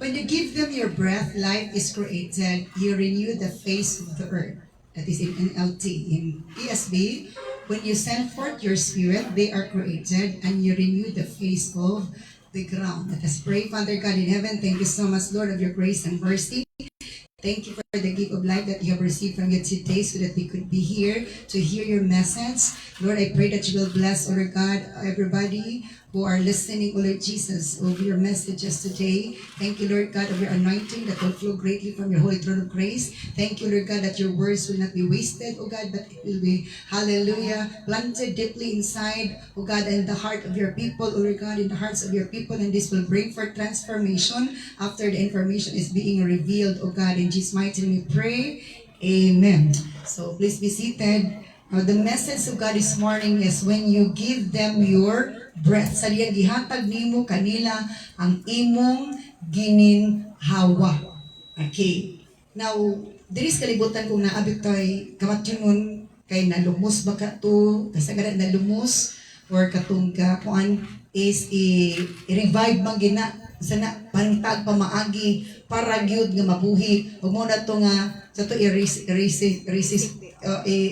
When you give them your breath, life is created. You renew the face of the earth. That is in NLT. In ESV, when you send forth your spirit, they are created, and you renew the face of the ground. Let us pray. Father God in heaven, thank you so much, Lord, of your grace and mercy. Thank you for the gift of life that you have received from you today so that we could be here to hear your message. Lord, I pray that you will bless, oh Lord God, everybody who are listening, oh Lord Jesus, over your messages today. Thank you, Lord God, of your anointing that will flow greatly from your holy throne of grace. Thank you, Lord God, that your words will not be wasted, oh God, but it will be, hallelujah, planted deeply inside, oh God, in the heart of your people, oh Lord God, in the hearts of your people, and this will bring forth transformation after the information is being revealed, oh God. In Jesus' mighty name we pray. Amen. So please be seated. Now, the message of God this morning is when you give them your breath. Sa diyan gihatag nimo kanila ang imong gininhawa. Okay. Now, diris kalibutan kung naabot tayo kamatyonon kay nalumos ba ka to, kasagaran nalumos, or katong kuan is i-revive man gina sana pangitag pa maagi para gyud nga mabuhi ug mo na to nga sa to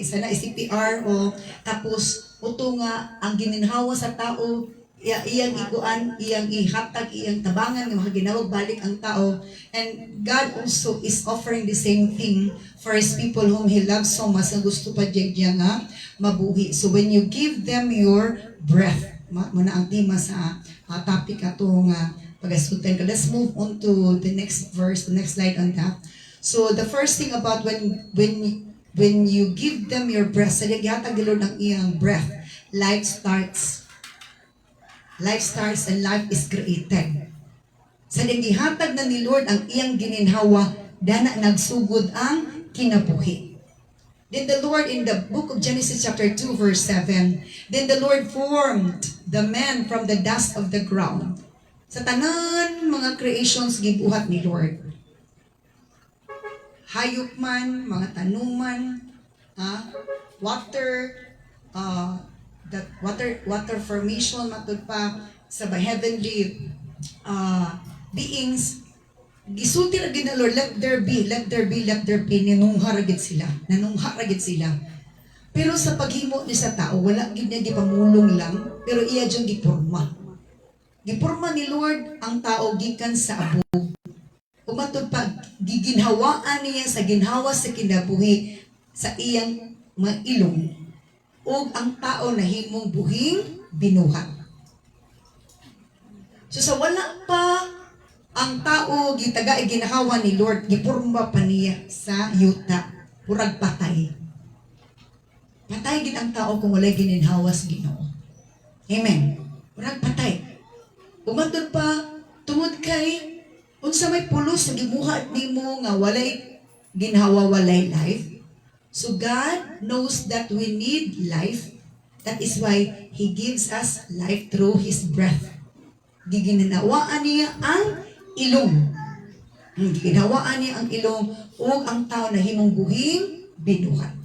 sana CPR o tapos uto nga ang gininhawa sa tao iyang iguan, iyang ihatag, iyang tabangan nga makaginawag balik ang tao. And God also is offering the same thing for His people whom He loves so much na gusto pa diya nga mabuhi. So when you give them your breath, muna ang tema sa topic atong pag-asutan ko. Let's move on to the next verse, the next slide on that. So the first thing about when you give them your breath, sa gihatag ni Lord ang iyang breath, life starts. Life starts and life is created. Sa gihatag na ni Lord ang iyang gininhawa, dana nagsugod ang kinabuhi. Then the Lord in the book of Genesis chapter 2 verse 7, then the Lord formed the man from the dust of the ground. Sa tanan mga creations gibuhat ni Lord. Hayop man, mga tanuman, water, that water formation matud pa sa heavenly beings. Gisulti ra gid na Lord, let there be, let there be, let there be. Nanungha ra gid sila. Pero sa paghimo ni sa tao, wala gid niya gipamulong lang, pero iya jud giporma. Giporma ni Lord ang tao gikan sa abog. Umatod pa, giginhawaan niya sa ginhawa sa kinabuhi sa iyang mga ilong. O ang tao na himong buhing binuhat. So sa wala pa ang tao gitaga ginahawa ni Lord, giporma pa niya sa yuta, murag patay. Patay gid ang tao kung walay gininhawa sa Ginoo. Amen. Murag patay. Umatod pa tungod kay unsa may pulos sa gimuhat nimo nga walay ginhawa, walay life. So God knows that we need life. That is why He gives us life through His breath. Giginawaan niya ang ilong. Giginawaan niya ang ilong o ang tao na himong buhing binuhat.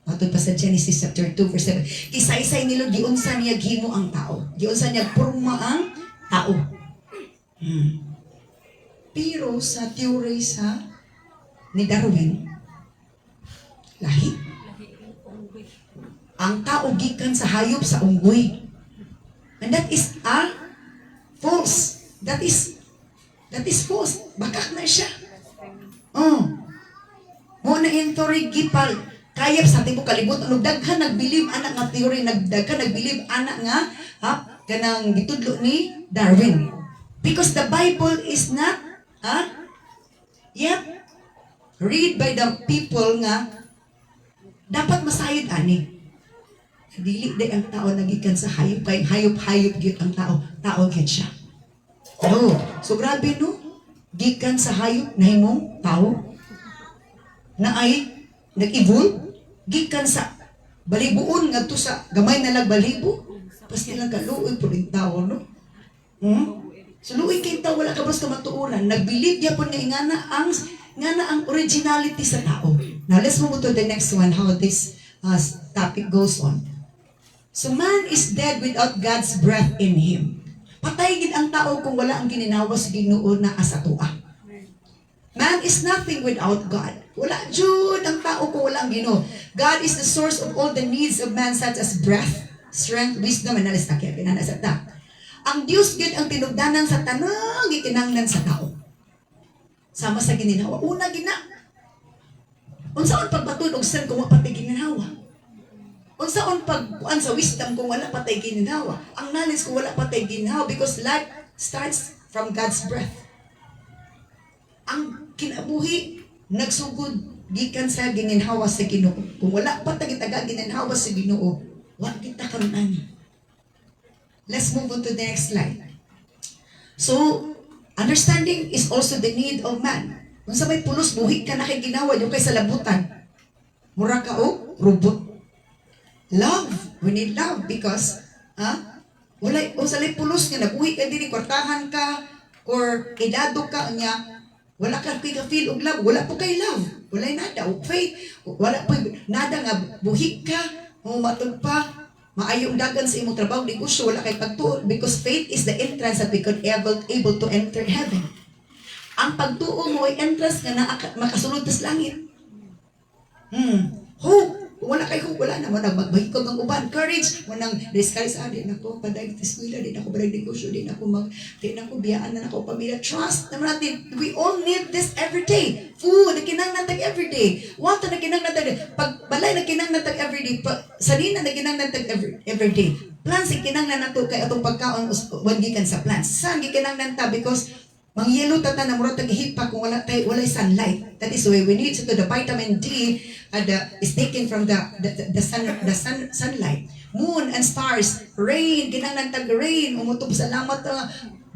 Matod pa sa Genesis chapter 2 verse 7. Kisaysay ni Lord, giunsa niya gihimo ang tao. Giunsa niya porma ang tao. Pero sa theory sa ni Darwin, lahi. Ang tao gikan sa hayop sa unggoy. And that is false. That is false. Bakak na siya. Mo na yung theory gipal. Kayap sa ating kalibot. Daghan nagbilib anak nga theory. Daghan nagbilib anak nga kanang gitudlo ni Darwin. Because the Bible is not yet read by the people nga dapat masayod ani. Dili day ang tao nagikan sa hayop kay hayop gyud ang tao gyud siya. No, so grabe no. Gikan sa hayop na himong tao na ay nag-evolve gikan sa balibuon ngadto sa gamay na lagbalibo pas nila kaluoy puling tao no. So luoy kay tao wala ka basta matuoran. Nagbilib gyapon nga ingana ang originality sa tao. Now let's move to the next one, how this topic goes on. So man is dead without God's breath in him. Patay gid ang tao kung wala ang gininawa sa Ginoo na asatua. Man is nothing without God. Wala jud ang tao kung wala ang Ginoo. God is the source of all the needs of man such as breath, strength, wisdom, and knowledge. Kaya pinanasata. Ang Dios gid ang tinugdanan sa tanang gikinahanglan sa tao. Sama sa gininhawa. Una gina. Unsaon pagbatud og strength kung wa patay gininhawa? Unsaon pagkuan sa wisdom kung wala patay gininhawa? Ang knowledge kung wala patay gininhawa because life starts from God's breath. Ang kinabuhi nagsugod gikan sa gininhawa sa Ginoo. Kung wala pa tagitaga gininhawa sa Ginoo, wa kita karon ani. Let's move on to the next slide. So, understanding is also the need of man. Kung sa may pulos, buhi ka na kay ginawa, yung kay sa labutan. Mura ka o, robot. Love. We need love because, o sa lay pulos nga, nabuhi ka din, kwartahan ka, or edado ka, niya, wala ka feel og love, wala po kay love. Wala nada, o faith, wala po nada nga, buhi ka, matod pa, maayong dagan sa imong trabaho, negosyo, wala kay pagtuo because faith is the entrance that we could able to enter heaven. Ang pagtuo mo ay entrance nga makasulod sa langit. Hope. Kung wala kay hope, wala na. Magbahikog ang uban. Courage. Manang disguise. Di na ko paday tiskwila. Di na ko barag negosyo. Di na ko biyaan na ako pamilya. Trust naman natin. We all need this every day. Food. Naginang natag every day. Water. Naginang natag. Pagbalay. Naginang natag every day. Sarina. Naginang natag every day. Plants. Ikinang na nato kay atong pagkaon. Wangikan sa plants. Saan gikinang nanta? Because mangyelo tata na murag taghipa kung wala sunlight. That is why we need so the vitamin D is taken from the sunlight. Moon and stars, rain, kinahanglan tag rain, umutob salamat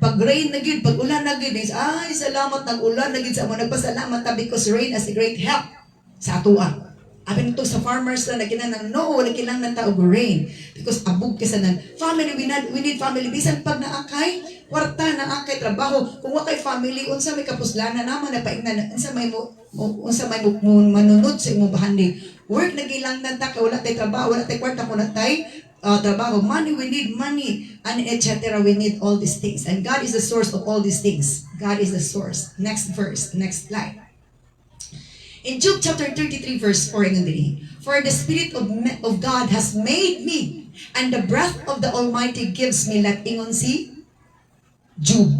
pag rain na gid, pag ulan na gid, ay salamat nag-ulan na gid sa mo nagpasalamat ta because rain is a great help sa atoa. Abi nito sa farmers na kinahanglan no, wala kinahanglan ta og rain because abog kasanan. Family we need family bisan pag naakay kwarta na akay trabaho kung wa kay family unsa may kapuslanan naman na paingnan unsa may manunod sa imong bahandi work nagilangnan ta kay wala tay trabaho wala tay kwarta kun tay trabaho money we need money and etc. We need all these things and God is the source of all these things. God is the source. Next verse, next slide. In Job chapter 33 verse 4 for the Spirit of God has made me and the breath of the Almighty gives me life. Ingon si Job.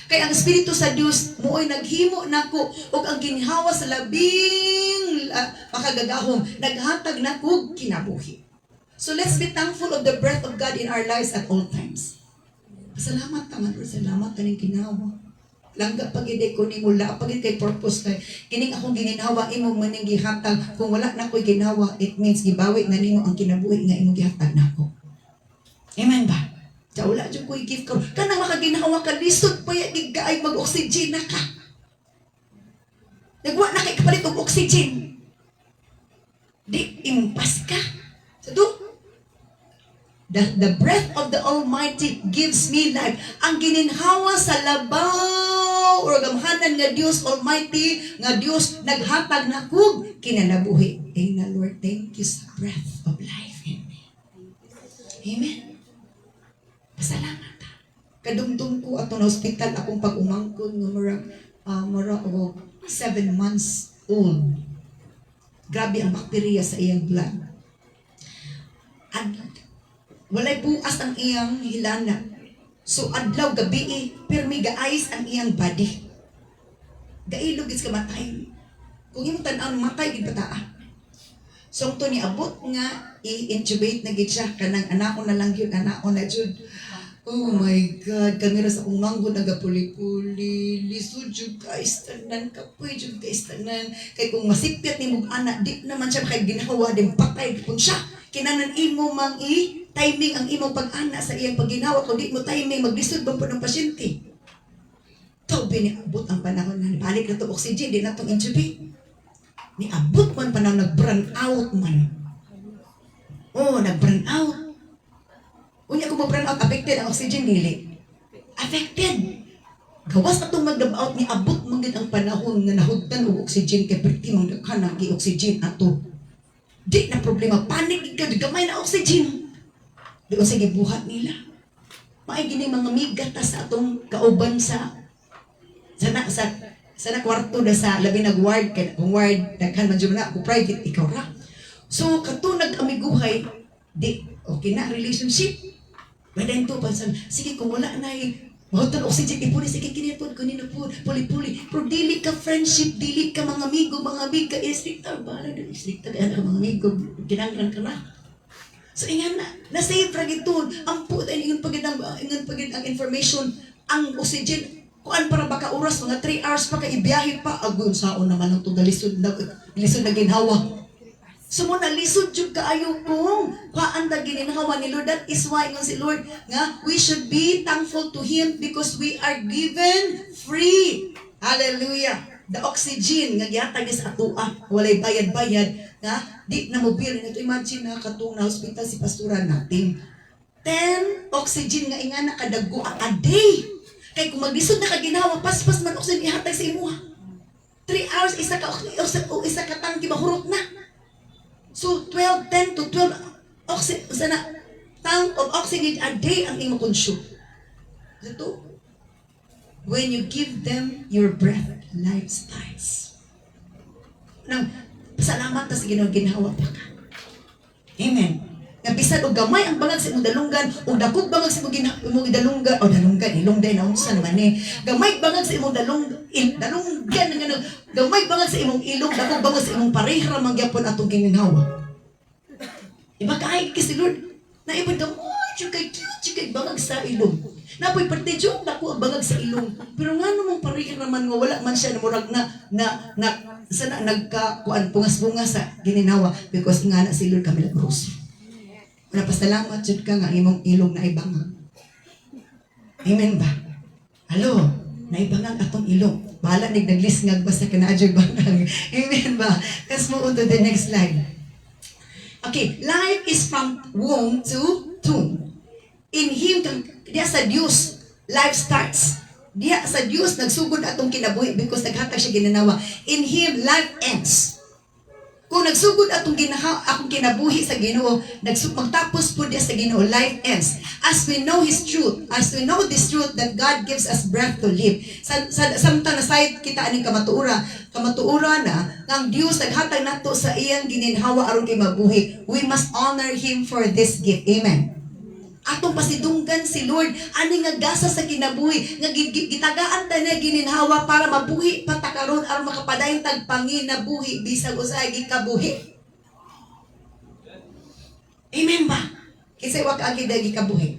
Kaya ang Espiritu sa Dios mooy naghimo nako ug ang ginhawa sa labing makagagahom naghatag nako kinabuhi. So let's be thankful of the breath of God in our lives at all times. Salamat taman Lord, salamat kaning ginhawa. Langga pagide ko ni mula pagid kay purpose kay kining akong ginhawa imo man ning gihatag kung wala na ko'y ginhawa it means gibawi na nimo ang kinabuhi nga imo gihatag nako. Amen ba? Sa wala dyan ko i-give ka. Kanang makaginawa ka, lisod pa yan, gigaay mag-oxygen na ka. Nagwa na kay kapalit og oxygen. Di, impas ka. So, the breath of the Almighty gives me life. Ang gininhawa sa labaw o gamhanan nga Dios Almighty, nga Dios naghatag na kog kinanabuhi. Amen, Lord, thank you sa breath of life in me. Amen. Pasalamat ta. Kadumdum ko ato na hospital akong pag-umangkon nga mura o 7 months old. Grabe ang bakterya sa iyang blood. At walay buas ang iyang hilana. So adlaw gabi permi gaayos ang iyang body. Gailog gid ka matay. Kung imong tan-aw matay gid pataa. So to ni abot nga i-intubate na gid siya kanang anak ko na lang yun, anak ko na jud. Oh my God, kamera sa akong manggod nagapuli-puli, lisod jud guys, tanan, kapoy jud guys, tanan. Kay kung masipyat ni mong anak, di naman siya kay ginawa, din patay kung siya. Kinanan imo mang timing ang imong pag-ana sa iyang pagginawa, kung di mo timing, maglisod ba po ng pasyente. Ito, biniabot ang panahon na balik na ito oxygen, di na itong intubate. Niabot man panahon, nag-burn out man. Oh, nag-burn out. Unya kung mag-burn out, affected ang oxygen, dili. Affected. Gawas na itong mag-out, niabot man din ang panahon na nahugtan o oxygen, kay perti mang nagkanang i-oxygen ato. Di na problema, panik ka, gamay na oxygen. Doon sa gibuhat nila. Maay gini mga migata sa atong kauban sa Sa na kwarto na sa labi nag-ward, kaya kung ward, daghan man dyan na, ako private, ikaw ra. So, kato nag-amiguhay, di, okay na, relationship. Badayin to, pansan, sige, kung wala na mahutan oxygen, ipuli, sige, kinipod, kunino po, puli-puli. Pero dili ka friendship, dili ka mga amigo ka, istrikta, bahala na, istrikta, kaya ka mga amigo, kinanglan ka na. So, ingan na, na-save ra gito, ang puta, ingan pagid ang information, ang oxygen, kuan para baka oras, mga 3 hours pa ka, ibiyahe pa, agun saon naman ang itong lisod na ginhawa. So mo na lisod jud kaayo kung paanda gininhawa ni Lord. That is why ngon si Lord nga we should be thankful to Him because we are given free. Hallelujah. The oxygen nga gihatag sa atoa, walay bayad-bayad nga di na mo bill nito. Imagine na katong na hospital si pastoran natin. 10 oxygen nga ingana kadagko a day. Kay kung maglisod na ka ginawa, paspas man oxygen ihatag sa imuha. 3 hours isa ka tangki mahurot na. So 10 to 12 tank of oxygen a day ang imo consume. Ito, when you give them your breath, life starts. Nang salamat ta sa Ginoo ginawa pa ka. Amen. Nga bisan og gamay ang bangag sa imong dalunggan, o dakog bangag sa imong dalunggan, o dalunggan ilongday na unsa naman eh. Gamay bangag sa imong dalunggan nga gamay bangag sa imong ilong, dakog bangag sa imong pareha ra mangyapon atong gininhawa. Iba kaay kasi Lord, naibod ka mo, chukay bangag sa ilong. Napoy parte jud dako ang bangag sa ilong. Pero ngano mong pareha naman nga wala man siya na murag na sana nagka pungas-bungas sa gininhawa because nga na si Lord kami nag-cross. Napasalamat jud ka nga imong ilong na ibangag. Amen ba? Hello, naibangag atong ilong. Bahala naglisngag basta kanaadyoy bangag. Amen ba? Let's move on to the next slide. Okay, life is from womb to tomb. In Him, diya sa Diyos, life starts. Diya sa Diyos, nagsugod atong kinabuhi because naghatag siya ginanawa. In Him, life ends. Kung nagsugod akong kinabuhi sa Ginoo, magtapos po diya sa Ginoo, life ends. As we know His truth, as we know this truth that God gives us breath to live. Samtang nasayad kita aning kamatuura na, ang Diyos naghatag nato sa iyang gininhawa aron kay mabuhi. We must honor Him for this gift. Amen. Atong pasidunggan si Lord ani nga gasa sa kinabuhi nga gitagaan ta na gininhawa para mabuhi patakaron aron makapadayon tag panginabuhi bisag usahay gikabuhi. Amen ba? Kisay wa kaagi dagi kabuhi.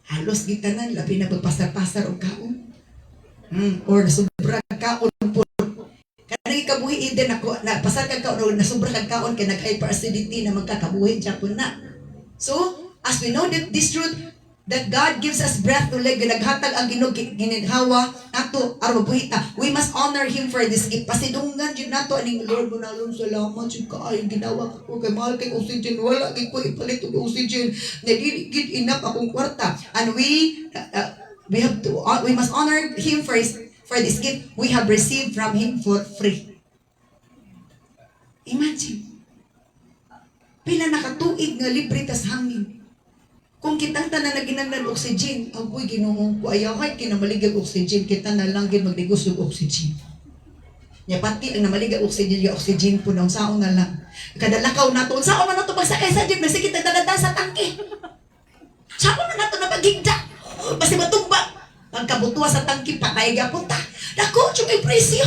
Halos gitanan labi na pagpasar-pasar og kaon. Or sobra kaon po. Kanang ikabuhi din ako na pasar kag kaon na sobra kag kaon kay nag-hyperacidity na magkakabuhi Japon na. So, as we know that this truth that God gives us breath to live, naghatag ang Ginoo gininhawa nato aron mabuhi ta. We must honor Him for this gift. Pasidunggan jud nato aning Lord mo nalon salamat jud kaayo ginawa ko kay mahal kay oxygen wala gid ko ipalit og oxygen na dili gid enough akong kwarta. And we must honor Him for this gift we have received from Him for free. Imagine. Pila nakatuig nga libre tas hangin. Kung kitang tanan na ginanglan oxygen, agoy Ginoo ko ayaw kay kinamaligag oxygen, kita na lang gid magdigos og oxygen. Nya pati ang namaligag oxygen po nang saon nga lang. Kada lakaw nato, saon man nato pagsakay sa jeep, sige tagdadada sa tangke. Saon man nato napagigda. Basta matumba. Pagkabutuwa sa tangki, patay gyapon ta. Dako, chukay presyo.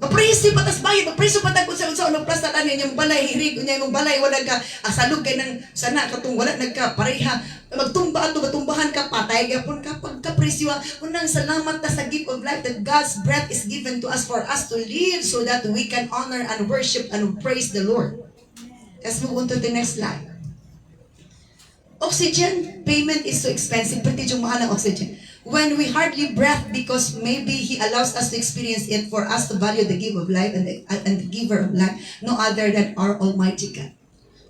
Mapresyo patas bayad, mapresyo patag sa unong plastaran niya yung balay, hirig niya yung balay, wala ka asalog kay nang sana katong wala nagka pareha. Magtumba ato, matumbahan ka, patay gyapon ka pagkapresyo. Unang salamat ta sa gift of life that God's breath is given to us for us to live so that we can honor and worship and praise the Lord. Let's move on to the next slide. Oxygen payment is so expensive. Pati yung mahal ng oxygen. When we hardly breath because maybe He allows us to experience it for us to value the giver of life and the giver of life, no other than our Almighty God.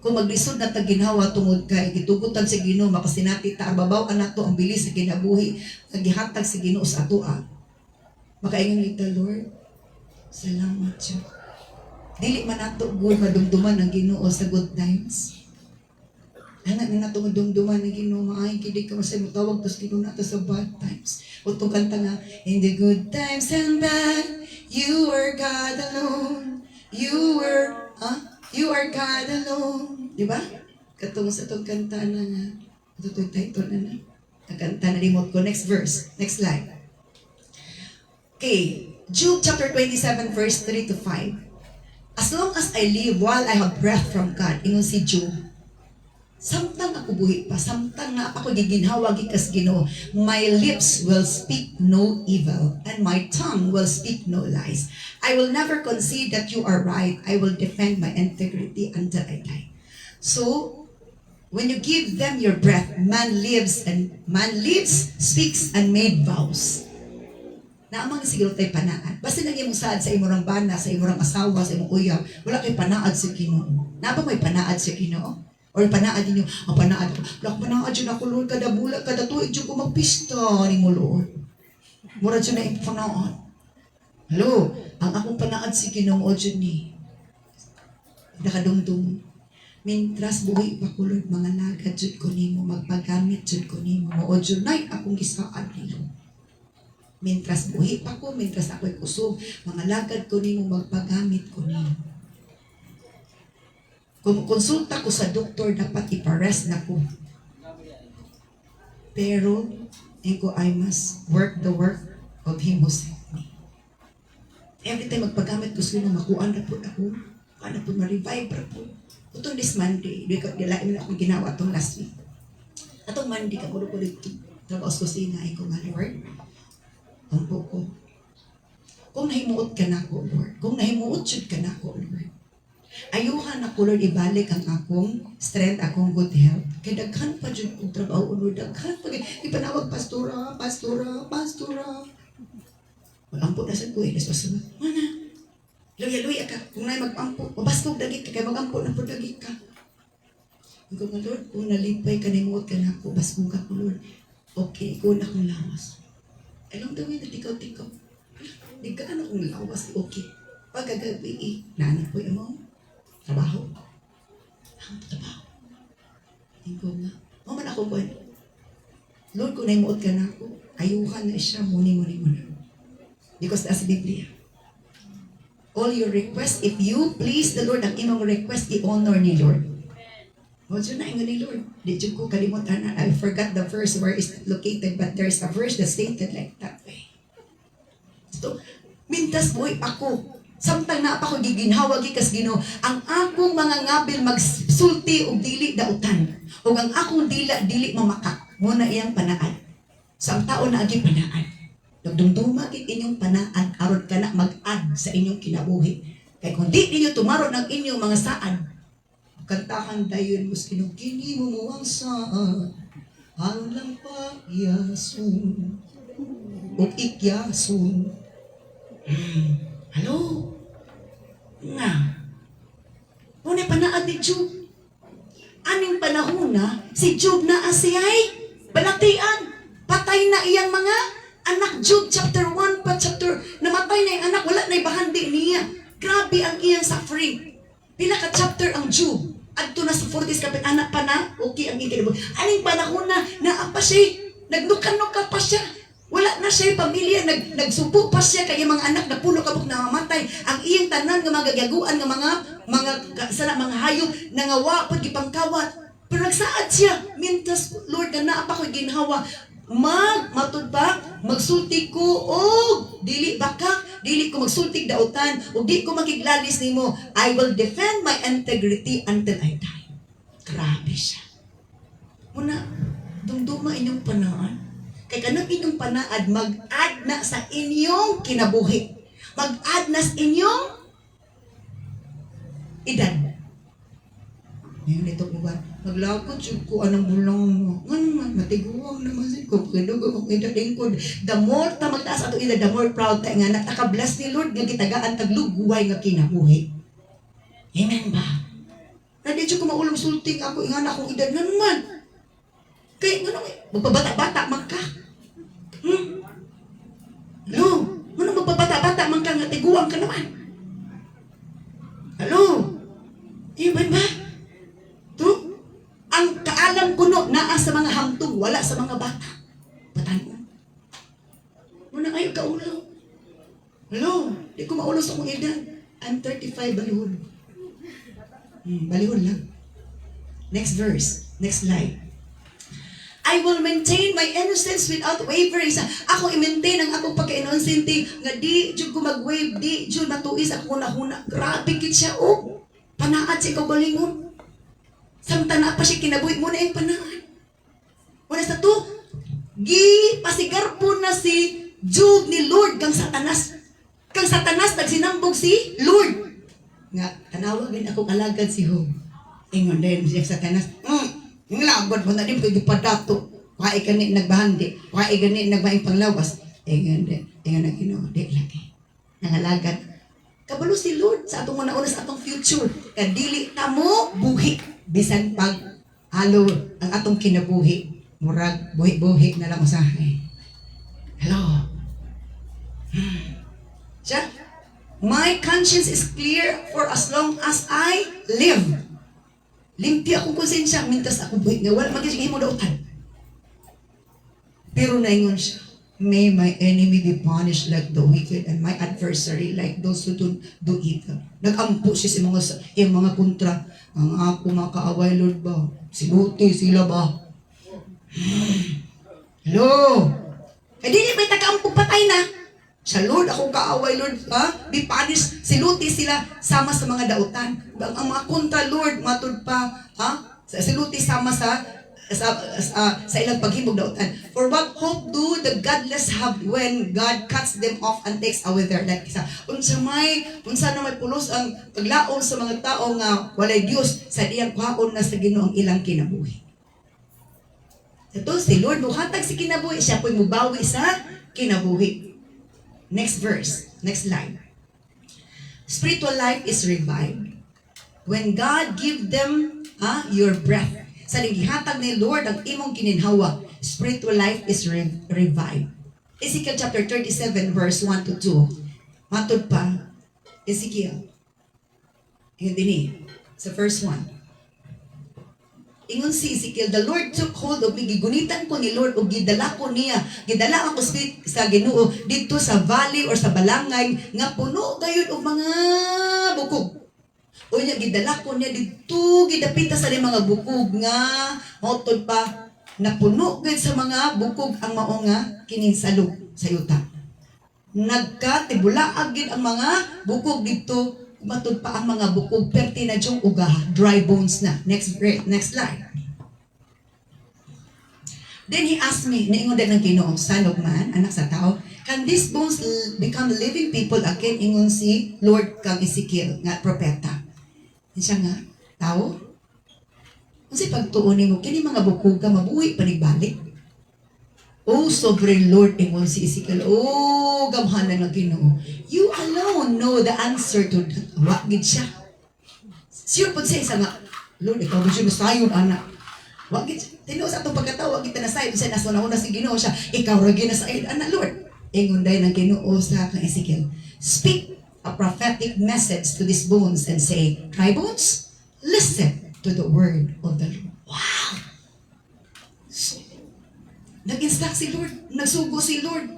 Kung maglisod na taginhawa tungod kay gitugutan sa Ginoo, makasinati ta babaw nato ang bilis sa kinabuhi, gihatag sa Ginoo sa atoa. Makaingon kita Lord, salamat Diyo. Dili man nato good madumduman ang Ginoo sa good times. Anak na natungdumduman na Ginoo, maayong kidig ka masay mutawag tos Ginoo nato sa bad times. Utong kanta nga, in the good times and bad, you are God alone. You are God alone. Di ba? Katong sa itong kanta na nga, ito itong title na. Ang kanta na remote ko. Next verse. Next slide. Okay. Job chapter 27 verse 3 to 5. As long as I live while I have breath from God, ingon si Job, samtang ako buhi pa, samtang nga ako giginhawa gikas Ginoo, my lips will speak no evil, and my tongue will speak no lies. I will never concede that you are right. I will defend my integrity until I die. So, when you give them your breath, man lives, speaks, and made vows. Naamang siguro tayo panaad. Basta nang imong saad sa imong bana, sa imong asawa, sa imong uyab, wala kay panaad sa Ginoo. Napa may panaad sa Ginoo? Or panaad ninyo, ang panaad ko, wala panaad yun ako, Lord, kada bulan, kada tuig yun ko magpista ni mo, Lord. Murad yun na ipanaad. Hello, ang akong panaad si Ginoo dyan ni. Nakadumdum. Mintras buhi pa ko, Lord, mga lagad dyan ko ni mo, magpagamit dyan ko ni mo, o dyan na akong gisaan ni Lord. Mintras buhi pa ko, mintras ako'y kusog, mga lagad ko ni mo, magpagamit ko ni mo. Kung konsulta ko sa doktor, dapat ipares na ko. Pero, I must work the work of Him who sent me. Every time magpagamit ko sila, makuhaan na po ako. Makuhaan na po, ma-revive na po. Itong this Monday, dilain na akong ginawa itong last week. Atong Monday, kagulo-kulit ito. Trabaos ko sinay ko nga, Lord. Ang po ko. Kung nahimuot ka na ko, Lord. Kung nahimuot yun ka na ko, Lord. Ayuhan ako, Lord, ibalik ang akong strength, akong good health. Kaya daghan pa dyan kong trabaho, Lord. Daghan pa. Ipanawag, pastora. Mag-ampo na sa kuya. Naspasabat. Mana? Luya-luya ka. Kung na'y mag-ampo, mabaskog dagi ka. Kaya mag-ampo na po dagi ka. Ikaw nga, Lord, kung nalipay ka, namuot ka na ako, baskog ka ko, Lord. Okay, ikaw na akong lawas. Alam daw yun, tikaw-tikaw. Di ka ano kong lawas, okay. Pagkagabi, nanak po yung mo. Trabaho. Ang trabaho. Tingko nga. Maman ako ba? Lord, kung naimuot ka na ako, ayuhan na siya, muni mo na. Because that's Biblia. All your requests, if you please the Lord, ang imong request, i-honor ni Lord. What's your name ni Lord? Di dyan ko kalimutan na. I forgot the verse where it's located, but there's a verse that's stated like that way. So, mintas boy ako. Samtang na pa ko giginhawa gikas Ginoo, ang akong mga ngabil magsulti og dili dautan. Ug ang akong dili mamakak. Muna iyang panaad. Sa ang tao na agi panaad. Nagdumduma gid inyong panaad aron kana mag-add sa inyong kinabuhi. Kay kung di ninyo tumaron ang inyong mga saad, kantahan dayon mus kinugini mo muang saad. Ang lampa yasun. Ug ikyasun. Hello? Nga. Muna panaad ni Job. Aning panahon na, si Job na asiyay, balatian, patay na iyang mga anak. Job chapter 1 pa chapter, namatay na yung anak, wala na ibahandi niya. Grabe ang iyang suffering. Pila ka chapter ang Job. Adto na sa 40s kapit anak pa na, okay ang ikilibot. Aning panahon na, naapa siya, nagnukan-nuka pa siya. Wala na siya pamilya, nagsubo pa siya kay mga anak na puno kabuk na mamatay. Ang iyang tanan nga mga gagaguan nga mga hayop nangawa pag ipangkawat. Pero nagsaad siya, mintas Lord na apa ko ginhawa. Matud ba, magsulti ko og dili baka, dili ko magsulti dautan, og di ko makiglalis nimo. I will defend my integrity until I die. Grabe siya. Muna, dumduma inyong panaan. Kaya kanang inyong panaad, mag-add na sa inyong kinabuhi. Mag-add na sa inyong edad. Ngayon ito po ba? Maglakot siya ko anong bulang mo. Ngayon, matiguang naman siya ko. Kinugo kong edadin ko. The more ta magtaas ato edad, the more proud tayo nga. Nakablas ni Lord nga gitagaan tagluguway nga kinabuhi. Amen ba? Nadi siya ko maulang sulting ako. Ingan akong edad na naman. Kaya nga naman, magpabata-bata man ka. Hello? Ano magpabata-bata man ka nga tiguang ka naman? Hello? Iban ba? To? Ang kay kaulo. Hello, di ko maulo sa akong edad. I'm 35, balihon. Balihon lang. Next verse, next slide. I will maintain my innocence without wavering. Ako i-maintain ang akong pagka-innocente nga di jud ko mag-wave, di jud matuis ako huna-huna. Grabe gid siya oh. Panaat siya kaugalingon. Samtang na pa siya kinabuhi mo na yung panaat. Una sa to, pasigar po na si Job ni Lord kang Satanas. Kang Satanas nagsinambog si Lord. Nga, tanawagin ako kalagad si Job. Ingon din siya Satanas. Yung labad mo na din pwede padato. Kaya gani nagbahandi. Kaya gani nagbaing panglawas. Ingon din. Ingon na Ginoo. Di lagi. Nangalagad. Kabalo si Lord sa atong una sa atong future. Kadili ta mo buhi. Bisan pag halo ang atong kinabuhi. Murag buhi-buhi na lang usahay. Hello. Siya, my conscience is clear for as long as I live. Limpyo akong konsensya, mintas ako buhi nga wala magiging mo dautan. Pero naingon siya, may my enemy be punished like the wicked and my adversary like those who do evil. Nag-ampo siya sa mga kontra. Ang ako mga kaaway, Lord ba? Sinuti sila ba? Hello? Eh di may taga-ampo patay na. Sa Lord, akong kaaway, Lord, ha? Be punished, siluti sila sama sa mga dautan. Ang mga kontra, Lord, matud pa, ha? Siluti sama sa ilang paghimog dautan. For what hope do the godless have when God cuts them off and takes away their life? Unsa na may pulos ang paglaom sa mga tao nga walay Dios sa diyang kwaon na sa Ginoo ang ilang kinabuhi. Ito si Lord muhatag si kinabuhi, siya po'y mubawi sa kinabuhi. Next verse, next line. Spiritual life is revived when God give them your breath. Sa gihatag ni Lord ang imong kininhawa, spiritual life is revived. Ezekiel chapter 37 verse 1 to 2. Matod pa, Ezekiel. Hindi ni, sa verse 1. Ingon si Ezekiel, the Lord took hold of me, gigunitan ko ni Lord o gidala ko niya, gidala ako sa Ginoo dito sa valley or sa balangay nga puno gayud og mga bukog. O niya gidala ko niya dito gidapita sa mga bukog nga mautod pa na puno gayud sa mga bukog ang mao nga kining salog sa yuta. Nagkatibulaag gid ang mga bukog dito. Matod pa ang mga bukog, perti na diyong ugaha, dry bones na. Next slide. Then he asked me, naingon din ng Ginoo, son of man, anak sa tao, can these bones become living people again? Ingon si Lord kang Ezekiel, nga propeta. Siya nga, tao? Kasi pagtuunin mo, kini mga bukog ka, mabuhi panigbalik. Oh, sovereign Lord, ingon si Ezekiel, oh, gamhanan ng Ginoo. You alone know the answer to that. Wagid siya. Sure po siya isa nga, Lord, ikaw ba siya nasayon, anak? Wagid siya. Tinuo sa itong pagkatawa, wagid na nasayon. Siya nasunahuna si Ginoo siya, ikaw ragi nasayon, anak, Lord. Ingon dahil ng Ginoo sa kang Ezekiel, speak a prophetic message to these bones and say, dry bones, listen to the word of the Lord. Wow! Nag-instruct si Lord, nagsugo si Lord.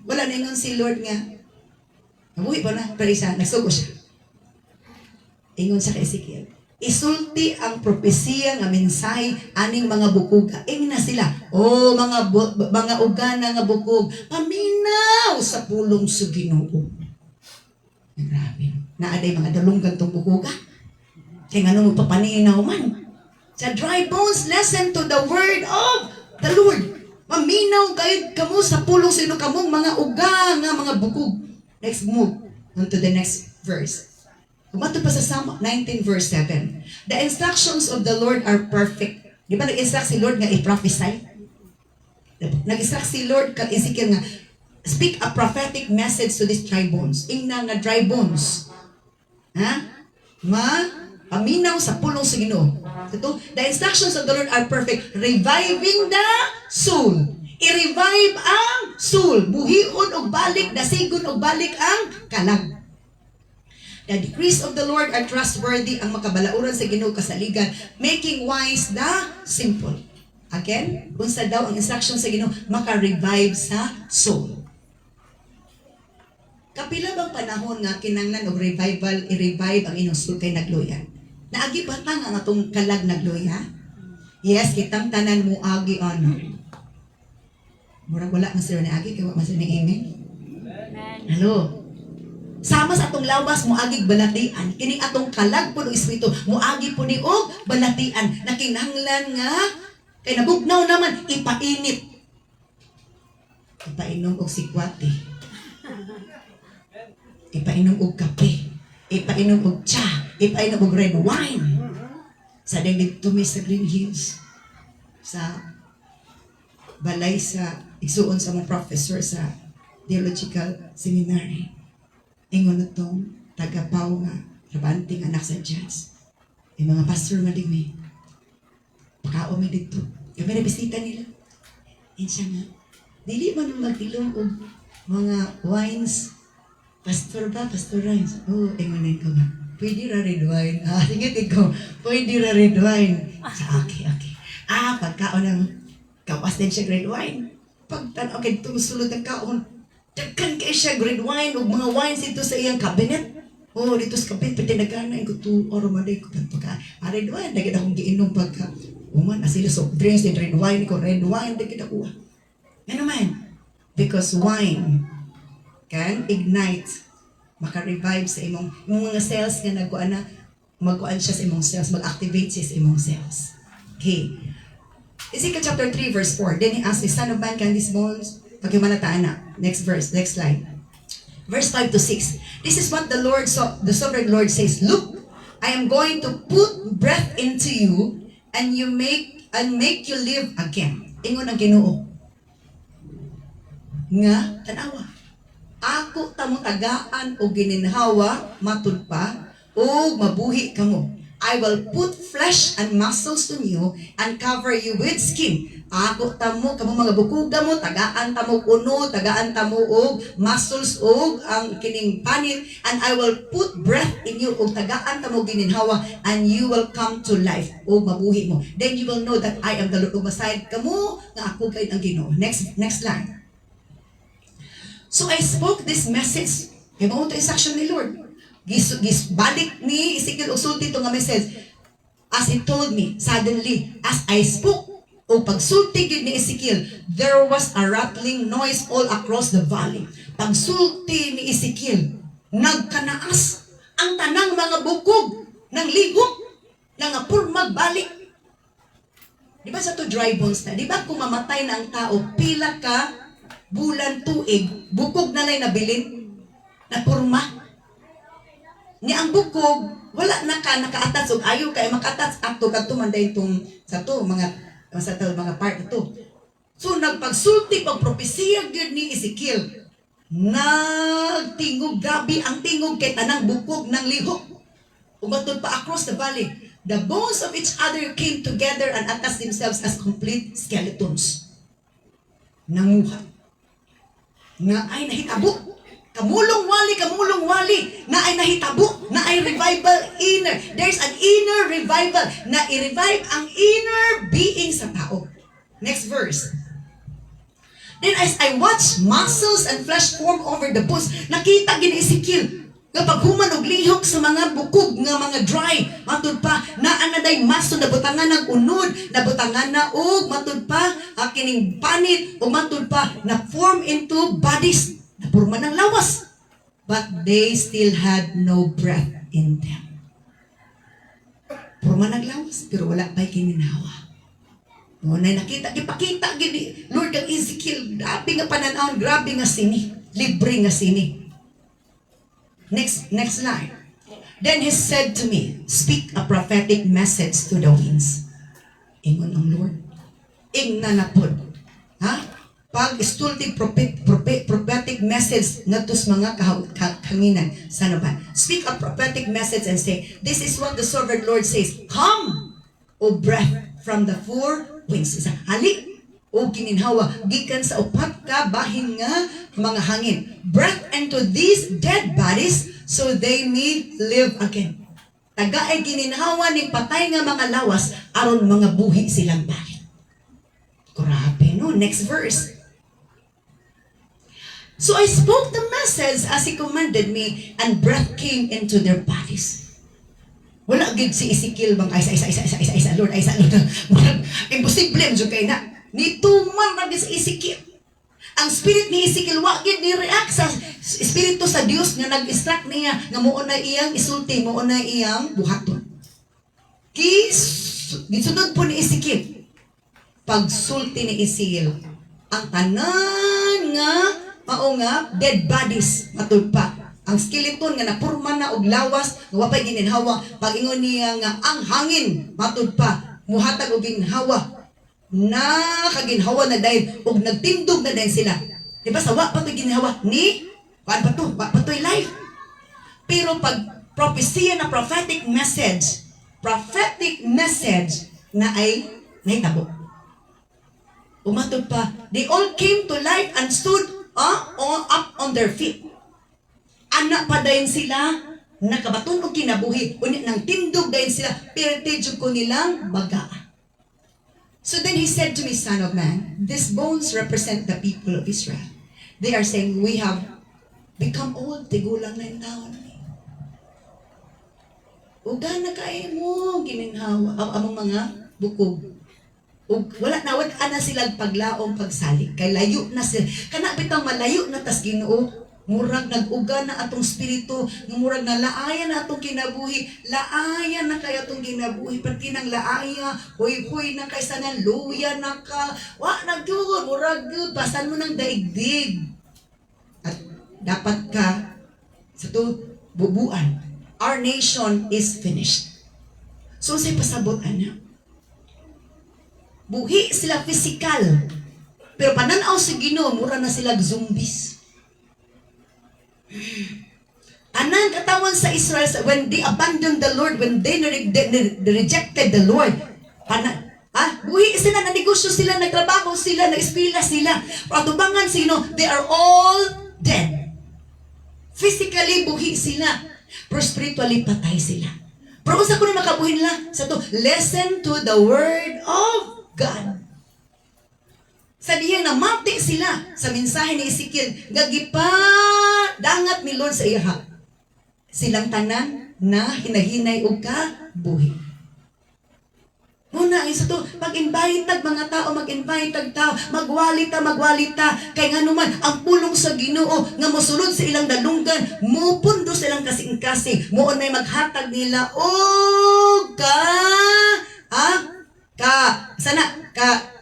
Wala na ingon si Lord nga. Nabuhi pa na, pero isa, nagsugo siya. Ingon sa kay Ezekiel, isulti ang propesiya nga mensahe aning mga bukog. Ing na sila, mga ugana nga bukog, paminaw sa pulong sa Ginoo. Grabe. Naaday mga dalunggan tong bukog. Kaya nga nung magpapaninaw man. Sa dry bones, listen to the word of the Lord. Maminaw kayo kamo sa pulong sino kamong mga uga nga mga bukog. Next, move on to the next verse. Kumato pa sa Psalm 19 verse 7. The instructions of the Lord are perfect. Di ba nag-instruct si Lord nga i-prophesy? Nag-instruct si Lord kang Ezekiel nga, speak a prophetic message to these dry bones. Ingna nga dry bones. Paminaw sa pulong sa Ginoo. Ito, the instructions of the Lord are perfect, reviving the soul. I-revive ang soul. Buhion og balik, dasigon og balik ang kalag. The decrees of the Lord are trustworthy, ang makabalauran sa Ginoo kasaligan, making wise the simple. Again, unsa daw ang instruction sa Ginoo? Maka-revive sa soul. Kapila bang panahon nga kinanglan og revival, i-revive ang inyong soul kay nagluya? Naagi ba ta nga atong kalag nagluya? Yes, kitang tanan mo agi ano. Murag wala na sila ni agi kay wa man sila ni amen. Hello. Sama sa atong lawas mo agig balatian, kining atong kalag po ng espiritu mo agi po ni og balatian na kinahanglan nga kay nabugnaw naman ipainit. Ipainom og sikwate. Ipainom og kape, ipainom og tsa, ipainom og red wine. Sa dito mi sa Green Hills, sa balay sa igsuon sa mga professor sa theological seminary. Ingon na tong tagapaw nga, rabanting anak sa jazz. Yung mga pastor nga digmi, pakaon mi dito. Yung may bisita nila. Yan siya nga, dili man magtilong og mga wines. Pastor ba? Pastor Rhymes? Oo, ingunin ko ba? Pwede ra red wine. Tingin ko, pwede ra red wine. Okay. Pagkaon ng kawas din siya red wine. Pagtanaw, okay, tumusulod ng kaon. Dagkan kayo siya red wine o mga wines dito sa iyang cabinet. Dito sa cabinet, pitinaganan ko 2 or maday ko pagka. Red wine, dagit akong giinom pagka. Man, asila soft drinks, din red wine ko, red wine, dagit ako. Ano man? Because wine can ignite, maka-revive sa imong mga cells nga nagkuan na, magkuan siya sa imong cells, mag-activate siya sa imong cells. Okay. Ezekiel chapter 3 verse 4. Then he asked me, son of man, can these bones? Pagkimanataan na. Next verse, next slide. Verse 5 to 6. This is what the sovereign Lord says. Look, I am going to put breath into you and make you live again. Ingon ang Ginoo. Nga, tanawa. Ako tamo tagaan o gininhawa, matud pa, o mabuhi kamo. I will put flesh and muscles on you and cover you with skin. Ako tamo, kamo mga bukuga mo, tagaan tamo uno, tagaan tamo og muscles og ang kining panit, and I will put breath in you og tagaan tamo gininhawa, and you will come to life o mabuhi mo. Then you will know that I am the Lord. Umasayad kamo nga ako kay ang Ginoo. Next line. So I spoke this message. Kaya mo ito instruction ni Lord. Balik ni Ezekiel usulti ito nga message. As he told me, suddenly, as I spoke, o pagsulti yun ni Ezekiel, there was a rattling noise all across the valley. Pagsulti ni Ezekiel, nagkanaas ang tanang mga bukog ng ligok nga purmag balik. Di ba sa to dry bones na? Di ba kung mamatay na ang tao, pila ka bulan tuig, bukog na lang nabilin, na purma. Ni ang bukog, wala na ka nakaatas, o ayaw kayo makaatas, akto kadto man dahil itong, sa mga part ito. So, nagpagsulti, pagpropesiya yun ni Ezekiel, nagtingog, grabe ang tingog kay tanang bukog ng lihok. Umatod pa across the valley. The bones of each other came together and attached themselves as complete skeletons. Nanguha. Nga ay nahitabo. Kamulong wali, na ay nahitabo, na ay revival inner. There's an inner revival na i-revive ang inner being sa tao. Next verse. Then as I watched muscles and flesh form over the bones, nakita gini Ezekiel nga paghuman og lihok sa mga bukog nga mga dry, matud pa na anaday maso nabutangan ng unod, nabutangan na og matud pa kining panit o matud pa na form into bodies na porma ng lawas, but they still had no breath in them. Porma ng lawas pero wala pa'y kininhawa. Ngunay nakita, ipakita gini Lord ang Ezekiel, grabe nga pananaon, grabe nga sini, libre nga sini. Next line. Then he said to me, speak a prophetic message to the winds. Ingon ang Lord. Ingna na pod. Ha? Pag istultig prophetic message nga tos mga kahanginan. Sana ba? Speak a prophetic message and say, this is what the sovereign Lord says. Come, O breath from the four winds. Halik, o kininhawa, gikan sa upat ka bahin nga mga hangin. Breath into these dead bodies so they may live again. Taga ay gininhawa ning patay nga mga lawas aron mga buhi silang balik. next verse. So I spoke the message as he commanded me, and breath came into their bodies. Wala gid si Ezekiel bang ay sa Lord. Imposible ang kay na. Nituman ra gid si Ezekiel. Ang spirit ni Ezekiel wa gid ni react sa espiritu sa Dios nga nag-instruct niya nga mao na iyang isulti, mao na iyang buhaton. Gisunod po ni Ezekiel. Pagsulti ni Ezekiel, ang tanan nga mao nga dead bodies matud pa. Ang skeleton nga napurma na og lawas nga wa pay gininhawa, pag-ingon niya nga ang hangin matud pa muhatag og ginhawa. Na kaginhawa na dahil og nagtindog na dahil sila. Diba sa wa pa to ginhawa ni wa pa to life. Pero pag prophecy na prophetic message na ay nahitabo. Umatod pa, they all came to life and stood up on their feet. Anak pa dayon sila, nakabaton og kinabuhi, unya nang tindog dayon sila, pertedyo ko nilang baga. So then he said to me, Son of man, these bones represent the people of Israel. They are saying, we have become old, tigulang na yung taon. Uga na kaya mo, gininhawa, among mga bukog. Wala na silang paglaong pagsalig. Kay layo na sila. Kana bitang malayo na tas Ginoo. Murag nag-uga na atong spiritu. Murag na laaya na atong kinabuhi. Laaya na kaya atong kinabuhi. Pati ng laaya. Huy-huy na kay sana. Luya na ka. Wa nag-yun. Murag yun. Basan mo ng daigdig. At dapat ka sa to bubuan. Our nation is finished. So sa'y pasabot, anak. Buhi sila physical. Pero pananaw sa Ginoo, mura na sila zombies. Anang katawan sa Israel, when they abandoned the Lord, when they rejected the Lord, buhi sila, nanegosyo sila, nagtrabaho sila, nag-espila sila, patubangan sino, they are all dead. Physically, buhi sila. Pero spiritually, patay sila. Pero kung sa kunin makabuhin nila, sa to, listen to the word of God. Sabihin na mati sila sa mensahe ni Ezekiel, gagipa dangat ni Lord sa iha. Silang tanan na hinahinay o kabuhi. Muna, isa to, mag-invite tag mga tao, mag-invite tag tao, magwalita, kay nga naman, ang pulong sa Ginoo, nga mosulod sa ilang dalunggan, mupundo silang kasing-kasing, moon may maghatag nila,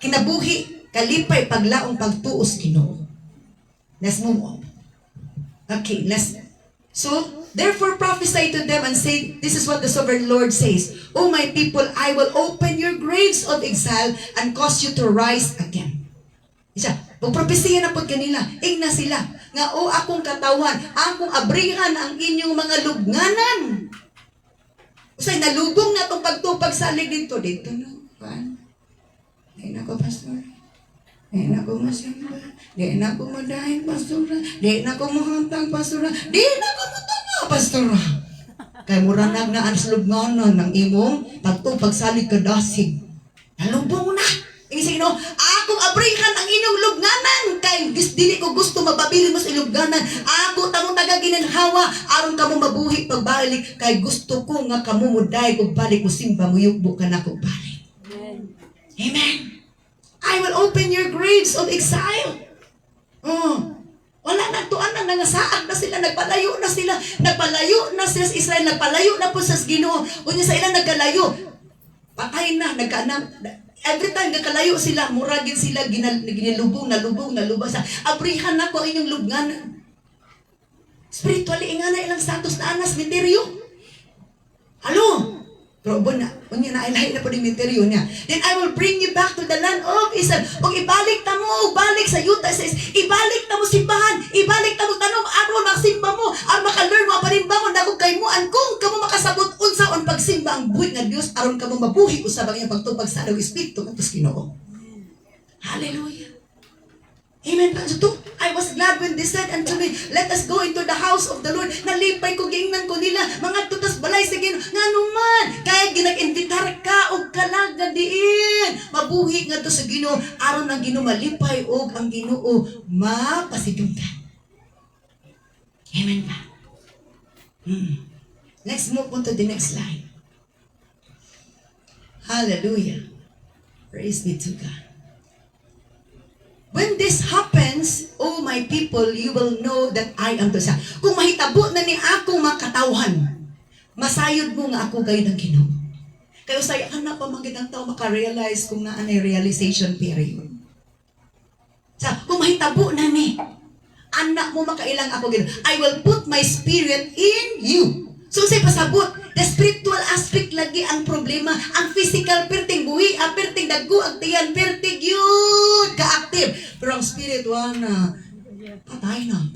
kinabuhi, kalipay, paglaong, pagtuos, Ginoo. Let's move on. Okay, so, therefore prophesy to them and say, this is what the sovereign Lord says, O my people, I will open your graves of exile and cause you to rise again. Isa, pagpropesya na po kanila, igna sila, nga o akong katawan, akong abrihan ang inyong mga lugnanan. Usay, nalubong na itong pagtupag sa alig dito na, pan. Ay nako, pastor. Di na ko masimba. Di na ko madahin, pastora. Di na ko mahantang, pastora. Di na ko matama, pastora. Kaya muranag na ang lugnanan ng imong pagsalig kadasig. Nalubong na. Isig no, akong abrihan ang inyong lugnanan. Kaya dili ko gusto mababilin mo sa lugnanan. Ako tamong tagaginanhawa. Aron kamo mabuhi pagbalik. Kaya gusto ko nga kamo muday kung balik mo simba mo yukbo ka na kung balik. Amen. Amen. I will open your graves of exile. Wala na tuan na nangasaag na sila, nagpalayo na sila sa Israel, nagpalayo na po sa Ginoo. Unya sa ilang nagkalayo, patay na, every time nagkalayo sila, muragin sila, ginilubong, nalubong sa, abrihan na ko inyong lubnganan. Spiritually, nga na ilang status na anas, misteryo. Halo? Pero na, unya na ilahi na po ng misteryo niya. Then I will bring you back to the land of Israel. O ibalik ta mo, balik sa yuta, ibalik ta mo simbahan, ibalik ta mo tanong, aron magsimba mo, ang maka-learn mo, parimbangon na kung kay mo, kung kamo makasabot unsaon pagsimba ang buhi nga Dios, aron kamo mabuhi usab ang iyang pagtubag sa Along Espiritu ng Ginoo. Hallelujah. Amen. So, I was glad when they said unto me, let us go into the house of the Lord. Nalipay ko, giingnan ko nila, mga tutas balay sa Ginoo. Nga naman, kaya ginag-invitar ka o kalag na diin. Mabuhi nga to sa Ginoo, aron ang Ginoo malipay o ang Ginoo mapasidunggan. Amen ba? Let's move on to the next slide. Hallelujah. Praise be to God. When this happens, oh my people, you will know that I am the Son. Kung mahitabo na ni akong makatawhan, masayod mo nga ako kayo ng Ginoo. Kayo saya ka na pa magandang tao makarealize kung naanay realization period. Kung mahitabo na ni, anak mo makailang ako Ginoo. I will put my spirit in you. So say pasabot, the spiritual aspect lagi ang problema. Ang physical perting buhi, perting dagko, ang tiyan perting yun, ka-active. Pero ang spiritual na, patay na.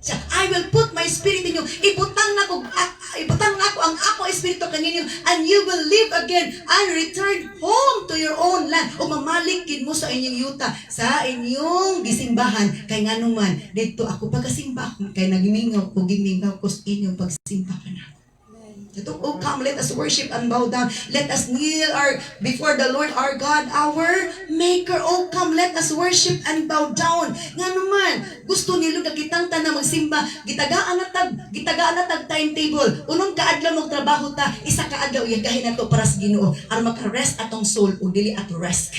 So, I will put my spirit in you. Ibutang na ko ang ako espiritu kaninyo, and you will live again and return home to your own land. O mamalikin mo sa inyong yuta, sa inyong gisimbahan. Kay nga naman, dito ako pagkasimba, kay nagimingaw ko sa inyong pagsimba ka na. Oh, come, let us worship and bow down. Let us kneel before the Lord our God, our Maker. Oh, come, let us worship and bow down. Nga naman, gusto nilo na kitang na magsimba. Gitagaan na tag timetable. Unong kaadlaw mong trabaho ta, isa kaadlaw yagahin na to para sa Ginoo. Aron maka-rest atong soul o dili at rest.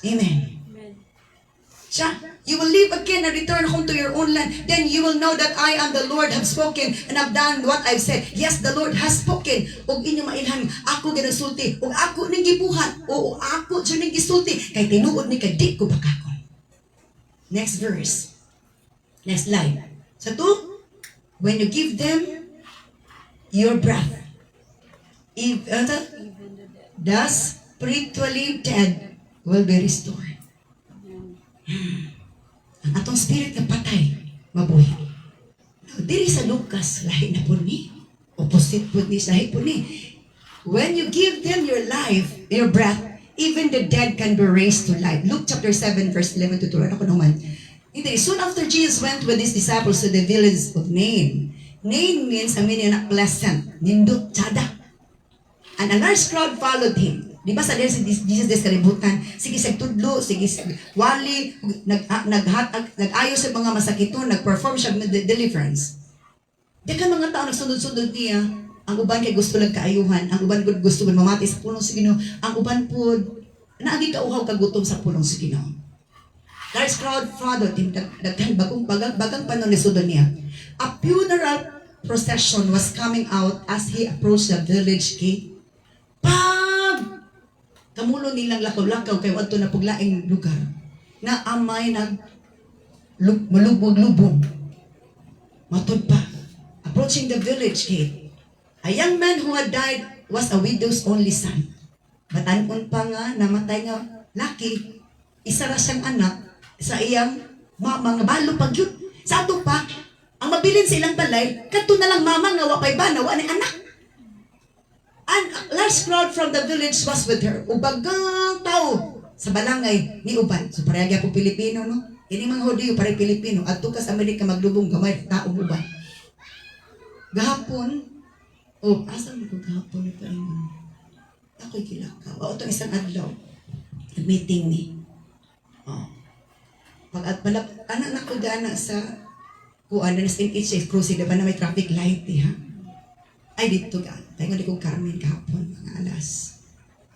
Amen. Siya, you will live again and return home to your own land. Then you will know that I am the Lord, have spoken and have done what I've said. Yes, the Lord has spoken. Og inyo mailhan, ako ginasulti. Og ako ning gibuhat. O ako dyan ning gisulti. Kay tinuod ni kay di ko bakakon. Next verse. Next line. So to, when you give them your breath, the spiritually dead will be restored. Ang atong spirit na patay, mabuhi. Diri sa Lucas, lahi na po ni. Opposite po ni, lahi po ni. When you give them your life, your breath, even the dead can be raised to life. Luke chapter 7, verse 11 to 12. Ako naman. Soon after Jesus went with his disciples to the village of Nain. Nain means, ang meaning na pleasant, nindot, tsada. And a large crowd followed him. Di ba sa si Jesus des kalibutan, sige sa tudlo, sige wali, nag-ayos sa mga masakiton, nag-perform siya ng deliverance. Di ka mga tao nagsunod-sunod niya, ang uban kay gusto lang kaayuhan, ang uban gusto man mamati sa pulong sa Ginoo, ang uban po, naagi kauhaw kagutom sa pulong sa Ginoo. Large crowd followed him, bagang panon ni sudon niya. A funeral procession was coming out as he approached the village gate. Kamulo nilang lakaw-lakaw kay wadto na puglaing lugar na amay malubog-lubog. Matud pa. Approaching the village gate, a young man who had died was a widow's only son. Batanon pa nga, namatay nga laki, isa ra siyang anak sa iyang mga balo pagyud. Sa ato pa, ang mabilin silang balay, kadto na lang mama nga wapay banaw ani anak. And a large crowd from the village was with her. Ubagang tao sa balangay ni uban. So parehagya po Pilipino, no? Ini mga Hudiyo, pare Pilipino. At tukas Amerika maglubong gamay, taong uban. Gahapon, asan mo ko gahapon ito? Ako'y kilakaw. Itong isang adlaw, meeting ni. Pag anak na ko gana sa kuan na sa NHS Cruise, diba na may traffic light, ha? Ay, dito ka. Tayo nga di kong Carmen kahapon, mga alas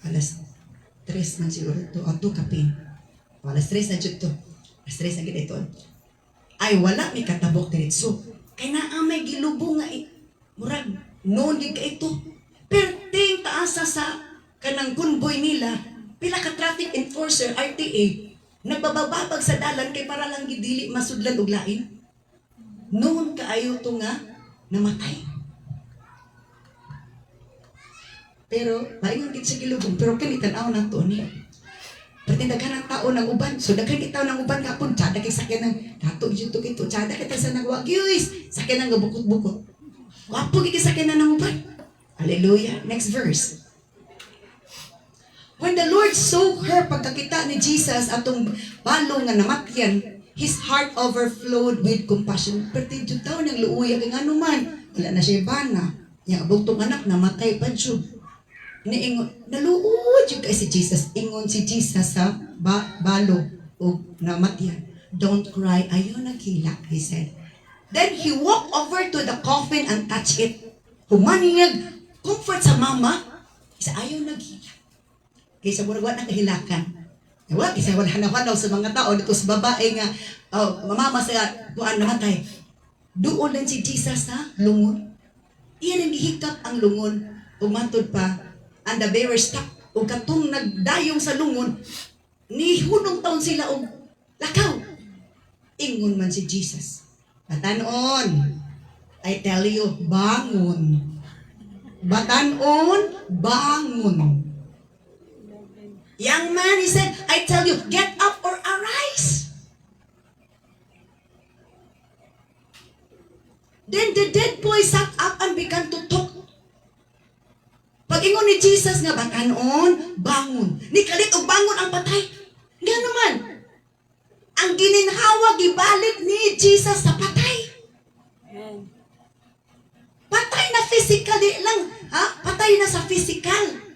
3 man siguro ito, o 2 kapin. Alas 3 na dito. Alas 3 na gina ito. Ay, wala may katabok diretso. Kaya na may gilubong nga murag, noon ka ito. Perting taasa sa kanang convoy nila, pila ka traffic enforcer, RTA, nagbabababag sa dalan kay para lang gidili masudlan og lain. Noon kaayo to nga namatay. Pero, maingon kit sa gilubong, pero kanitan-aw ng to niya. Pati daghan ng tao ng uban. So, daghan kitaw ng uban kapon, tsada kay sakyan ng kato, dito kito, tsada kita sa nagwagyuis, sakyan ng gabukot-bukot. Wapo kiti sakyan na ng uban. Hallelujah. Next verse. When the Lord saw her, pagkakita ni Jesus atong balo nga namatyan, his heart overflowed with compassion. Pertinjud daw niyang luuya, kaya nga naman, wala na siya bana. Yang abugtong anak, namatay pa dyan. Niingon, naluod yung kay si Jesus. Ingon si Jesus sa balo o namatyan. Don't cry, ayaw naghila, he said. Then he walked over to the coffin and touched it. Humaniyag, comfort sa mama, isa ayaw naghila. Kaysa murag wala nakahilakan. Wala, kaysa wala hanaw sa mga tao dito sa babae nga, mamama sa tuan namatay. Doon lang si Jesus sa lungon. Iyan ang gihikap ang lungon. Umantod pa, and the bearer stuck. O katong nagdayong sa lungon, ni hunong taon sila og lakaw. Ingon man si Jesus. Batanon, I tell you, bangon. Batanon, bangon. Young man, he said, I tell you, get up or arise. Then the dead boy sat up and began to talk. Pag-ingon ni Jesus nga, batanon, bangon. Nikalit og bangon ang patay. Nga naman, ang gininhawa, gibalik ni Jesus sa patay. Patay na physically lang. Ha? Patay na sa physical.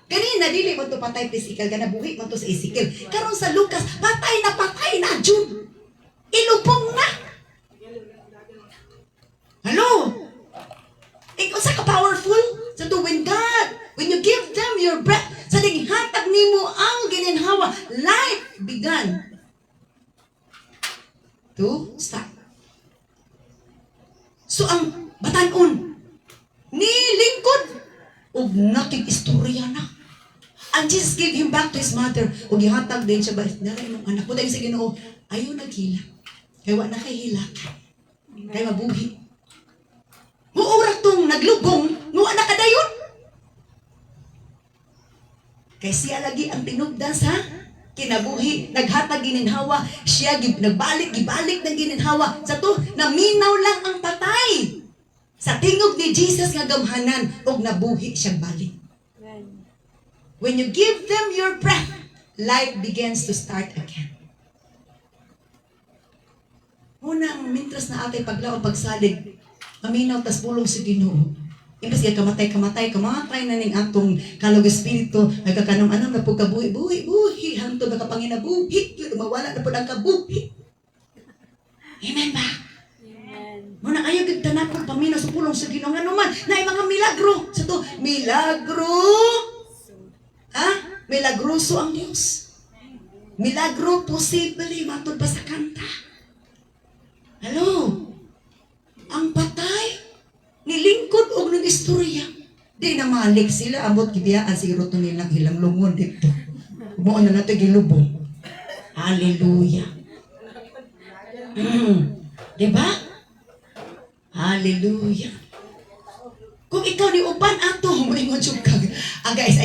Ganina, dili mo to patay physical, gana buhi mo to sa Ezekiel. Karon sa Lucas, patay na Jud. Ilubong na. Hello? Ikaw sa ka-powerful? So to when God, when you give them your breath, sa hatag nimo ang gininhawa, life began to start. So ang batanon, ni lingkod, ug nakig-istorya na. And Jesus gave him back to his mother. Ug gihatag din siya ba, naray mong anak ko dahil sa Ginoo, ayaw naghila. Kaya wa na kay hila. Kaya mabuhi. Muurak tong naglubong, nga na kadayon. Kaya siya lagi ang tinugdan sa kinabuhi, naghatag gininhawa, siya gibalik ng gininhawa. Sa to, naminaw lang ang patay. Sa tingog ni Jesus nga gamhanan, og nabuhi siyang balik. When you give them your breath, life begins to start again. Muna ang mintras na atay paglaon pagsalig, aminaw tas pulong sa Ginoo. Imbes kay kamatay na ning atong kalog espiritu, nagkakanam-anam na po kabuhi, hangtod na kapanginabuhi, yun, mawala na po ang kabuhi. Amen ba? Muna ayaw gid tanapon paminaw sa pulong sa Ginoo nga naman, na mga milagro. Sa to, milagro. Ha? Milagroso ang Diyos. Milagro posible, matod pa sa kanta. Hello? Ang patay, nilingkod og ng istorya. Di na malik sila, amot kibiyaan siguro ito nilang hilang lungon dito. Umuon na nato gilubong. Hallelujah. Diba? Hallelujah. Kung ikaw ni uban ato, maingon siya kag. Guys,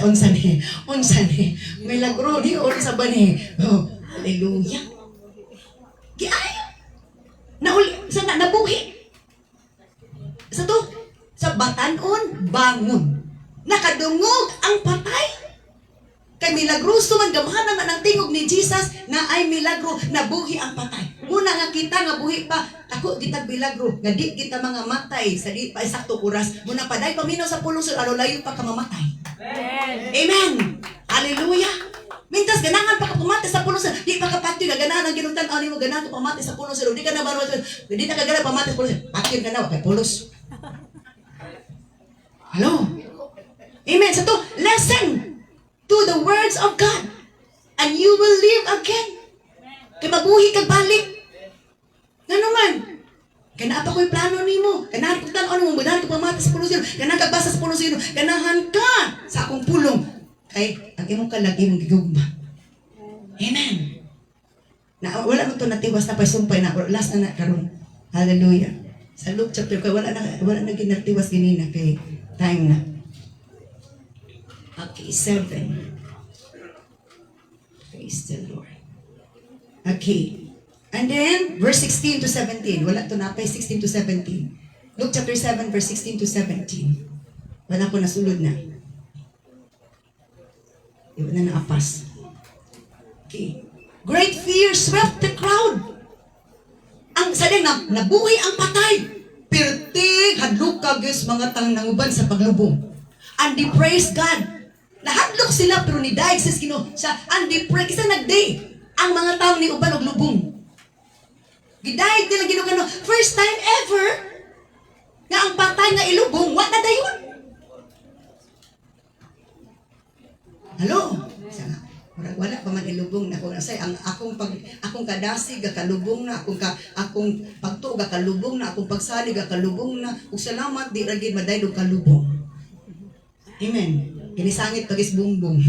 unsan eh. May lagro ni unsa ba ni? Oh, hallelujah. Giayo. Nabuhi. Sa to, sa batanon, bangon. Nakadungog ang patay. Kay milagroso man gamhanan na ng tingog ni Jesus na ay milagro, nabuhi ang patay. Muna nga kita nga buhi pa, ako kita milagro, nga di kita mga matay sa di pa sakto oras. Muna pa dahil paminaw sa pulong sa layo pa ka mamatay. Amen. Hallelujah. Mintas ganahan pa ka pumatay sa pulong sa di pa ka patyo ka ganahan ang ginutan-aw nimo ganahan ka pamatay sa pulong sa di ka na baro di na ka ganahan pamatay sa pulong patyo ka na kay pulos. Hello. Amen. Sa to, listen to the words of God and you will live again. Kay mabuhi kag balik. Ngano man? Kay naa pa ko'y plano nimo. Ganahan ko tan ano mo, ganahan ko pamatay sa pulong sino, ganahan ka basa sa pulong sino, ganahan ka sa akong pulong. Kay ang imong kalagi mong gigugma. Amen. Na wala mo to natiwas na pasumpay na last na karon. Hallelujah. Sa Luke chapter kay wala na ginatiwas ginina kay time na. Okay, 7. Praise the Lord. Okay. And then, verse 16 to 17. Wala to napay 16 to 17. Luke chapter 7, verse 16 to 17. Wala ko nasulod na. Iwan na naapas. Okay. Great fear swept the crowd. Ang sading nabuhi ang patay. Pirtig, hadlok ka guys mga tang nanguban sa paglubong. And they praised God. Nahadlok sila pero ni daig sa Ginoo siya. And they praised kasi nagday ang mga tao ni uban og lubong. Gidaig nila Ginoo kano first time ever nga ang patay nga ilubong wa na dayon. Hello. Sana wala pa man ilubong na ko say ang akong kadasig gakalubong na akong pagtuo gakalubong na akong pagsalig gakalubong na ug salamat di ra gid madaylo kalubong. Amen. Ginisangit pagis bumbong.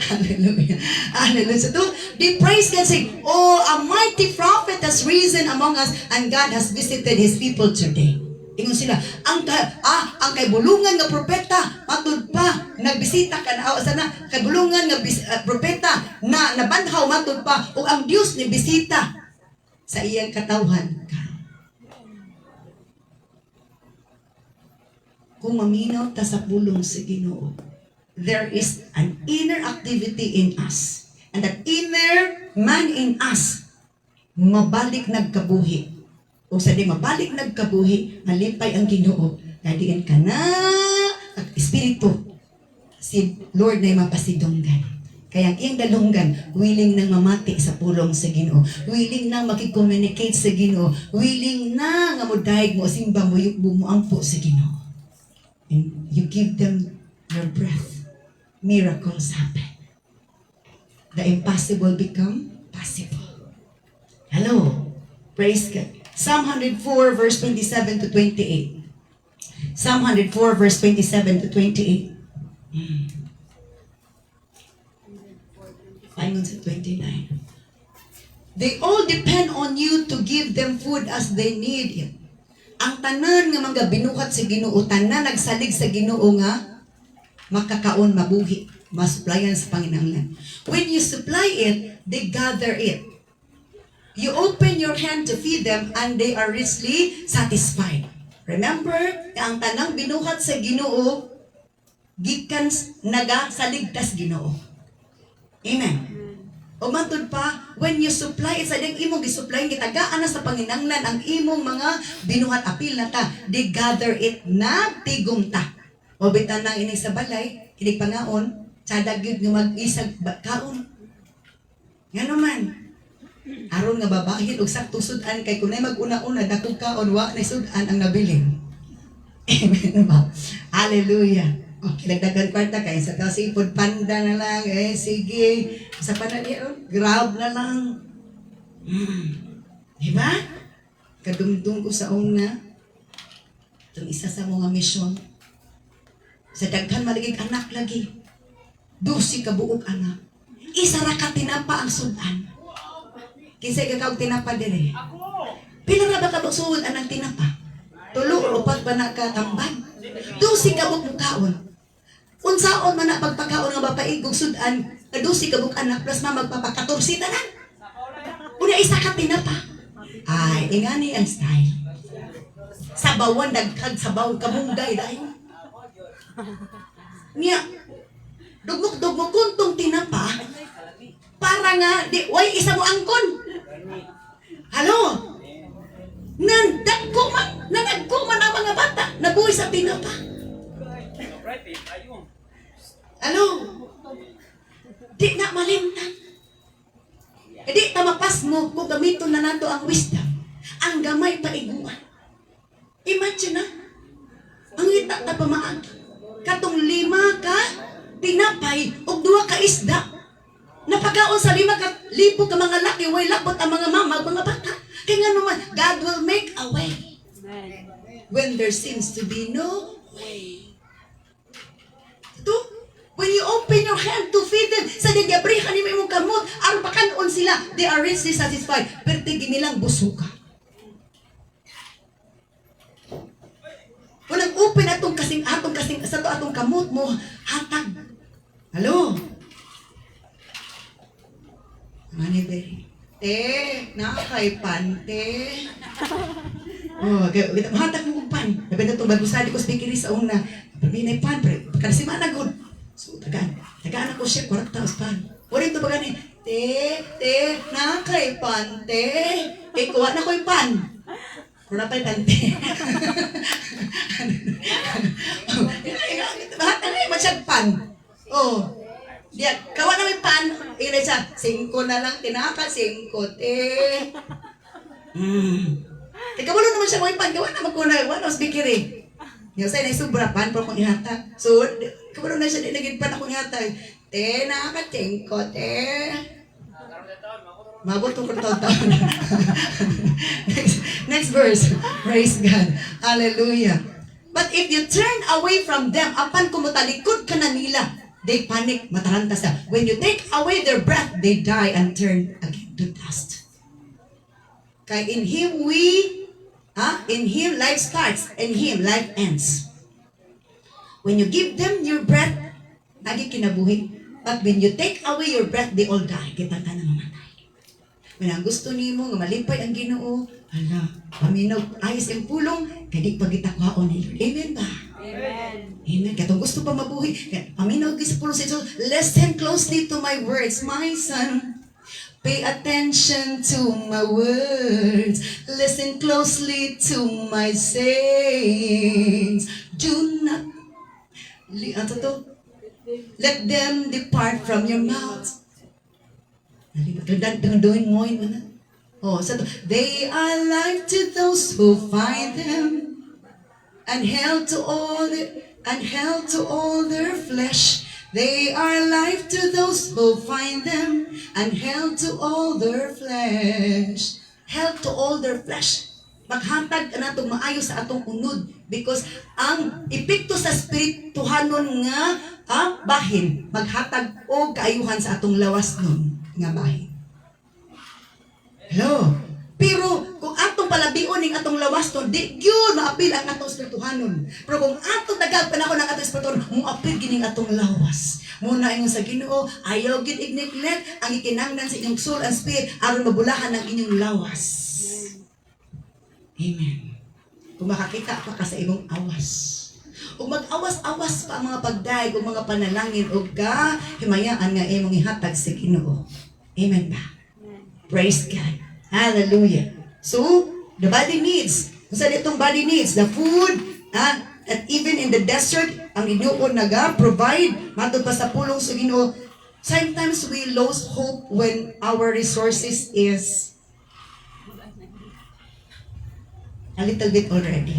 Hallelujah. Hallelujah. So they praise God saying, "Oh, a mighty prophet has risen among us and God has visited His people today." Ingon sila, ang kay bulungan nga propeta matud pa nagbisita ka na sana kay bulungan nga propeta na nabanhaw matud pa ug ang Dios ni bisita sa iyang katawhan. Kung maminaw ta sa pulong sa Ginoo, there is an inner activity in us. And that inner man in us, mabalik nagkabuhi. O sa di mabalik nagkabuhi, malipay ang Ginoo. Gadian ka na, ang Espiritu. Si Lord na mapasidonggan. Kaya ang iyang dalunggan, willing nang mamati sa pulong sa Ginoo. Willing nang makikommunicate sa Ginoo. Willing na nga modaig mo, simba mo, yukbo mo ang po sa Ginoo. And you give them your breath. Miracles happen. The impossible become possible. Hello. Praise God. Psalm 104 verse 27 to 28. Psalm 104 verse 27 to 28. Paingon sa 29. They all depend on you to give them food as they need it. Ang tanan nga mga binuhat sa Ginoo, tanan nagsalig sa Ginoo nga makakaon, mabuhi, masuplayan sa Panginoon. When you supply it, they gather it. You open your hand to feed them and they are richly satisfied. Remember, ang tanang binuhat sa Ginoo, gikan nagasaligtas Ginoo. Amen. O matod pa, when you supply it, sa ding imong gisupply, gitagaan na sa Panginanglan ang imong mga binuhat apil na ta, they gather it na tigumta. O bitan nang inig sa balay, inig pangaon, sada gyud nga mag-isag kaon. Nga naman, aron nga babahid og sakto sudan kay kunay mag-una-una dakog kaon wa na sudan ang nabilin. Amen ba? Hallelujah. Okay, nagdagan kwarta kay sa kasipod panda na lang sige sa panalian grab na lang. Diba? Kadumdum ko sa una itong isa sa mga misyon sa daghan maligig anak lagi 12 ka buok anak isa ra ka tinapa ang sudan kinsay gakaw tinapa dire pila ra ba ka suod anang tinapa tulo o upat ba na ka tambag 12 ka buok kaon unsaon man na pagpakaon nga bapaigog sudan 12 ka buok anak plus magpapakatorsi tanan una isa ka tinapa ay ingani ang style sabawan dagkag sabaw kamunggay dayon niya dugmok kuntong tinapa para nga di way isa mo angkon halo nagko man ang mga bata nabuhi sa tinapa halo di na malimtan di tamapas mo kung gamiton na nato ang wisdom ang gamay paiguan imagine na ang ita ta pamaag katong 5 ka tinapay og 2 ka isda napagaon sa 5 ka libo ka mga laki way labot ang mga mama mga bata kaya nga naman God will make a way when there seems to be no way ito when you open your hand to feed them sa digabrihan ni mo kamot aron pakanon sila they are richly satisfied pero tigin nilang busuka kung nag-open atong kasing sa to atong kamot mo hatag halo maniberi nakay pante okay hatag mo pan nabi na itong bagusali ko speakery sa una pinay pan pagkasimanagod so tagan Tagaan ako siya, kwarta, uspan. Wala ito ba gani? Te, nakay pan, te. Kuha na ko'y pan. Wala pa'y pante. Bahat na rin, masyag pan. Oh. Diya, kawa na may pan. Ina siya, 5 na lang, tinaka, 5, te. Teka, wala naman siya may pan. Gawa na magkuna, wala mas bikiri. Yung sa'yo na sobra pan, pero akong ihata. So, kabalo na siya, nilagin pan akong ihata. Te, nakaka, 5, te. Mabot ko taon. next verse. Praise God. Hallelujah. But if you turn away from them, apan kumutalikod ka na nila, they panic, matarantas na. When you take away their breath, they die and turn again to dust. Kaya in Him in Him life starts, in Him life ends. When you give them your breath, lagi kinabuhi. But when you take away your breath, they all die. Kita ka na mamatay. When ang gusto nimo nga malipay ang Ginoo, hala, paminaw ayos ang pulong, kadi pagitakuhaon ni Lord. Amen ba? Amen. Amen. Katong gusto pa mabuhi, paminaw sa pulong sa Jesus. Listen closely to my words, my son. Pay attention to my words. Listen closely to my sayings. Do not let them depart from your mouth. Oh, so they are life to those who find them, and hell to all their flesh. They are life to those who find them, and hell to all their flesh. Hell to all their flesh. Maghatag ka na itong maayo sa atong unod, because ang epekto sa spirituhanon nga bahin, maghatag o kaayuhan sa atong lawas nun nga bahin. Hello? Pero kung atong palabion ning atong lawas nun, di yun maapil ang atong spirituhanon. Pero kung atong dagag panahon ng atong spirituhanon, maapil gining atong lawas. Muna ingon sa Ginoo, ayaw gid i-neglect ang ikinangnan sa inyong soul and spirit aron mabulahan ang inyong lawas. Amen. Kung makakita pa ka sa imong awas. Ug mag-awas-awas pa ang mga pagdaig o mga panalangin o himayaan nga imong ihatag sa Ginoo. Amen ba? Praise God. Hallelujah. So, the body needs. Kung saan itong body needs? The food, at even in the desert, ang Ginoo naga-provide, matod pa sa pulong sa Ginoo. Sometimes we lose hope when our resources is a little bit already.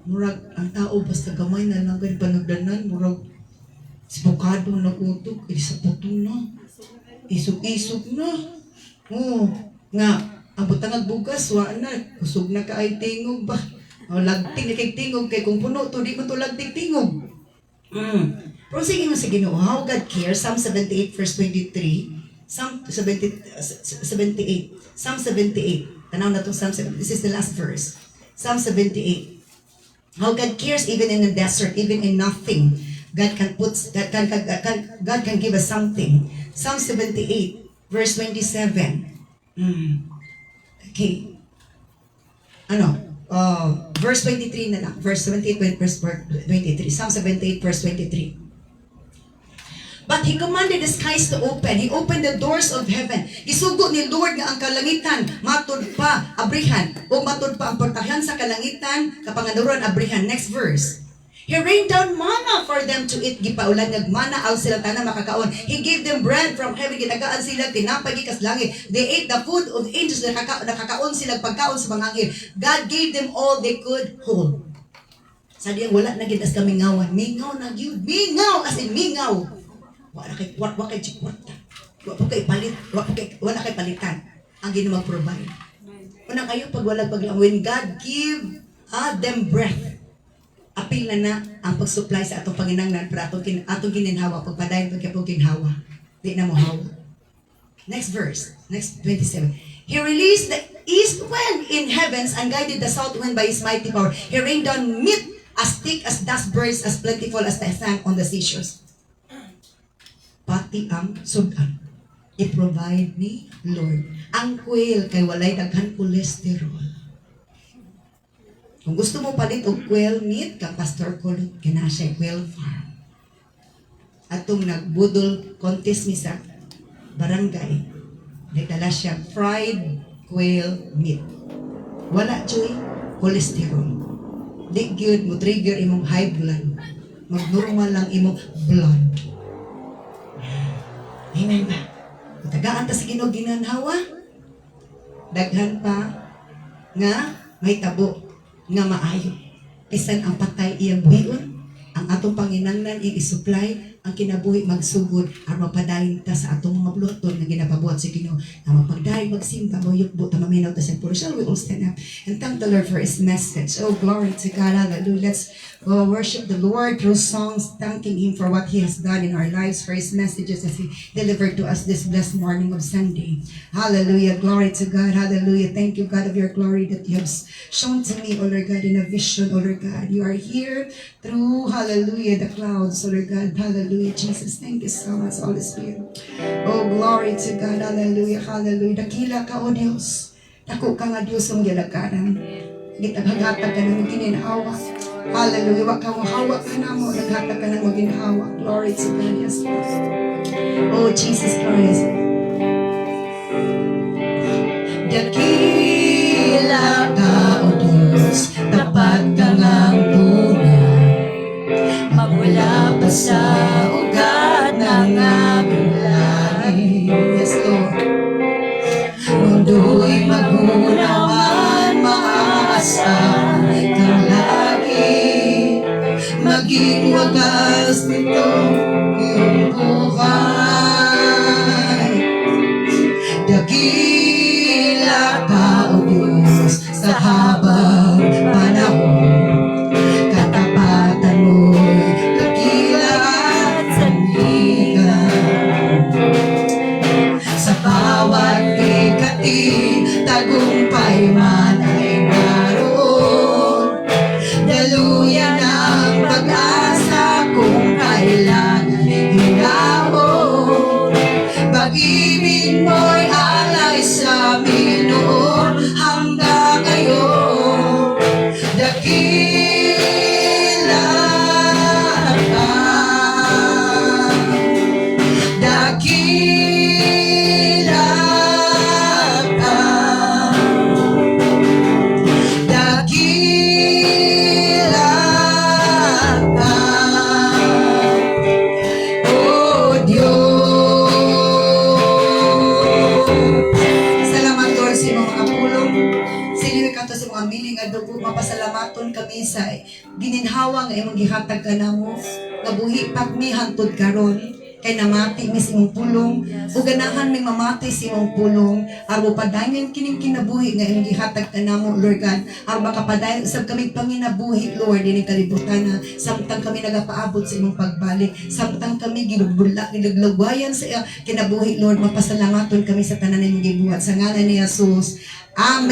Murag, ang tao basta gamay na lang ganyan panagdanan, murag sibukado na utok, sa putong na. Isog-isog na. Oh, nga, ang butangag bugas, wa na, kusog na ka ay tingog ba? O, lagting na kay tingog, kay kung puno to, di mo to lagting tingog. Pero sige mo sa Ginoo, how God cares, Psalm 78 verse 23, Psalm 78, tanaw na itong Psalm 78, this is the last verse, Psalm 78, how God cares even in the desert, even in nothing, God can give us something. Psalm 78, verse 27. Okay. Verse 23 na lang. Verse 78, verse 23. Psalm 78, verse 23. But He commanded the skies to open. He opened the doors of heaven. Isugo ni Lord nga ang kalangitan, matod pa, abrihan. O matod pa ang portahan sa kalangitan, kapanganuran, abrihan. Next verse. He rained down manna for them to eat. Gipaulan ng manna aw sila tanan makakaon. He gave them bread from heaven. Gitagaan sila tinapay gikas langit. They ate the food of angels. Nakakaon sila pagkaon sa mga anghel. God gave them all they could hold. Sa diyang wala na gidas kami ngawan. Mingaw na gyud. Mingaw as in mingaw. Wala kay chikwarta. Wala kay palitan. Ang Ginoo mag-provide. Una kayo pag wala paglang. When God give them breath, apil na ang pag-supply sa atong Panginangnan para atong gininhawa, pagpadayon pagkapong ginhawa. Di na mo hawa. Next verse, next 27. He released the east wind in heavens and guided the south wind by His mighty power. He rained down meat as thick as dust, birds as plentiful as the sand on the seashores. Pati ang sudan, i-provide ni Lord. Ang quail kay walay daghan cholesterol. Kung gusto mo palit og quail meat, kang Pastor Kulot, kinasya quail farm. atong nagbudol contest mi sa barangay. Nagdala siya fried quail meat. Wala joy cholesterol. Di gyud mo trigger imong high blood. Magnormal lang imong blood. Amen ba? Tagaan ta sa Ginoo ginanhawa. Daghan pa nga may tabo nga maayo. Bisan ang patay iyang buhion, ang atong Panginangnan i-supply ang kinabuhi magsugod aron mapadayon ta sa atong mga bluton nga ginapabuhat sa Ginoo. Na mapagdayon magsimba mo yukbo ta maminaw ta sa puro. Shall we all stand up and thank the Lord for His message? Oh, glory to God. Hallelujah. Let's worship the Lord through songs, thanking Him for what He has done in our lives, for His messages as He delivered to us this blessed morning of Sunday. Hallelujah. Glory to God. Hallelujah. Thank you, God, of your glory that you have shown to me, O Lord God, in a vision, O Lord God. You are here through, hallelujah, the clouds, O Lord God. Hallelujah. Jesus, thank you so much, Holy Spirit. Oh, glory to God. Hallelujah. Hallelujah. Dakila ka, O Diyos. Dako ka nga Diyos ang yalagaran. Gitaghatag ka ng gininawa. Hallelujah. Wag kang mahawak ka na mo. Naghatag ka ng ginhawa. Glory to God. Yes, Lord. Oh, Jesus Christ. Dakila ka, O Diyos. Tapat ka ngang tunay. Magmula pa sa ugat ng aming lahi. Yes, Lord. Mundo'y maghunaman, maasay kang lagi. Maging wagas nito iyong buhay. Dakila ka, O Diyos, sa habang panahon. Katapatan mo'y dakila at sandigan. Sa bawat ikati, tagumpay man ay naroon. Daluyan ang pag-asa kung kailan hinahon. Pag-ibig mo'y alay sa amin noon hanggang ngayon. Dakila ka, dakila ka, dakila ka, O Diyos. Salamat, Lord, sa imong mga pulong. Siliwi ka to sa mga miling nga dugo. Mapasalamaton kami sa gininhawa nga imong gihatag ka namo. Nga buhi pagmi hangtod karon. Kay namati mi sa imong pulong. O ganahan mi mamati sa imong pulong. Aron padayon kining kinabuhi nga imong gihatag ka namo, Lord God. Aron makapadayon usab kami panginabuhi, Lord, dinhi kalibutan na samtang kami nagapaabot sa imong pagbalik. Samtang kami giluglugwayan sa kinabuhi, Lord. Mapasalamaton kami sa tanan imong gibuhat sa ngalan ni Jesus. Amen.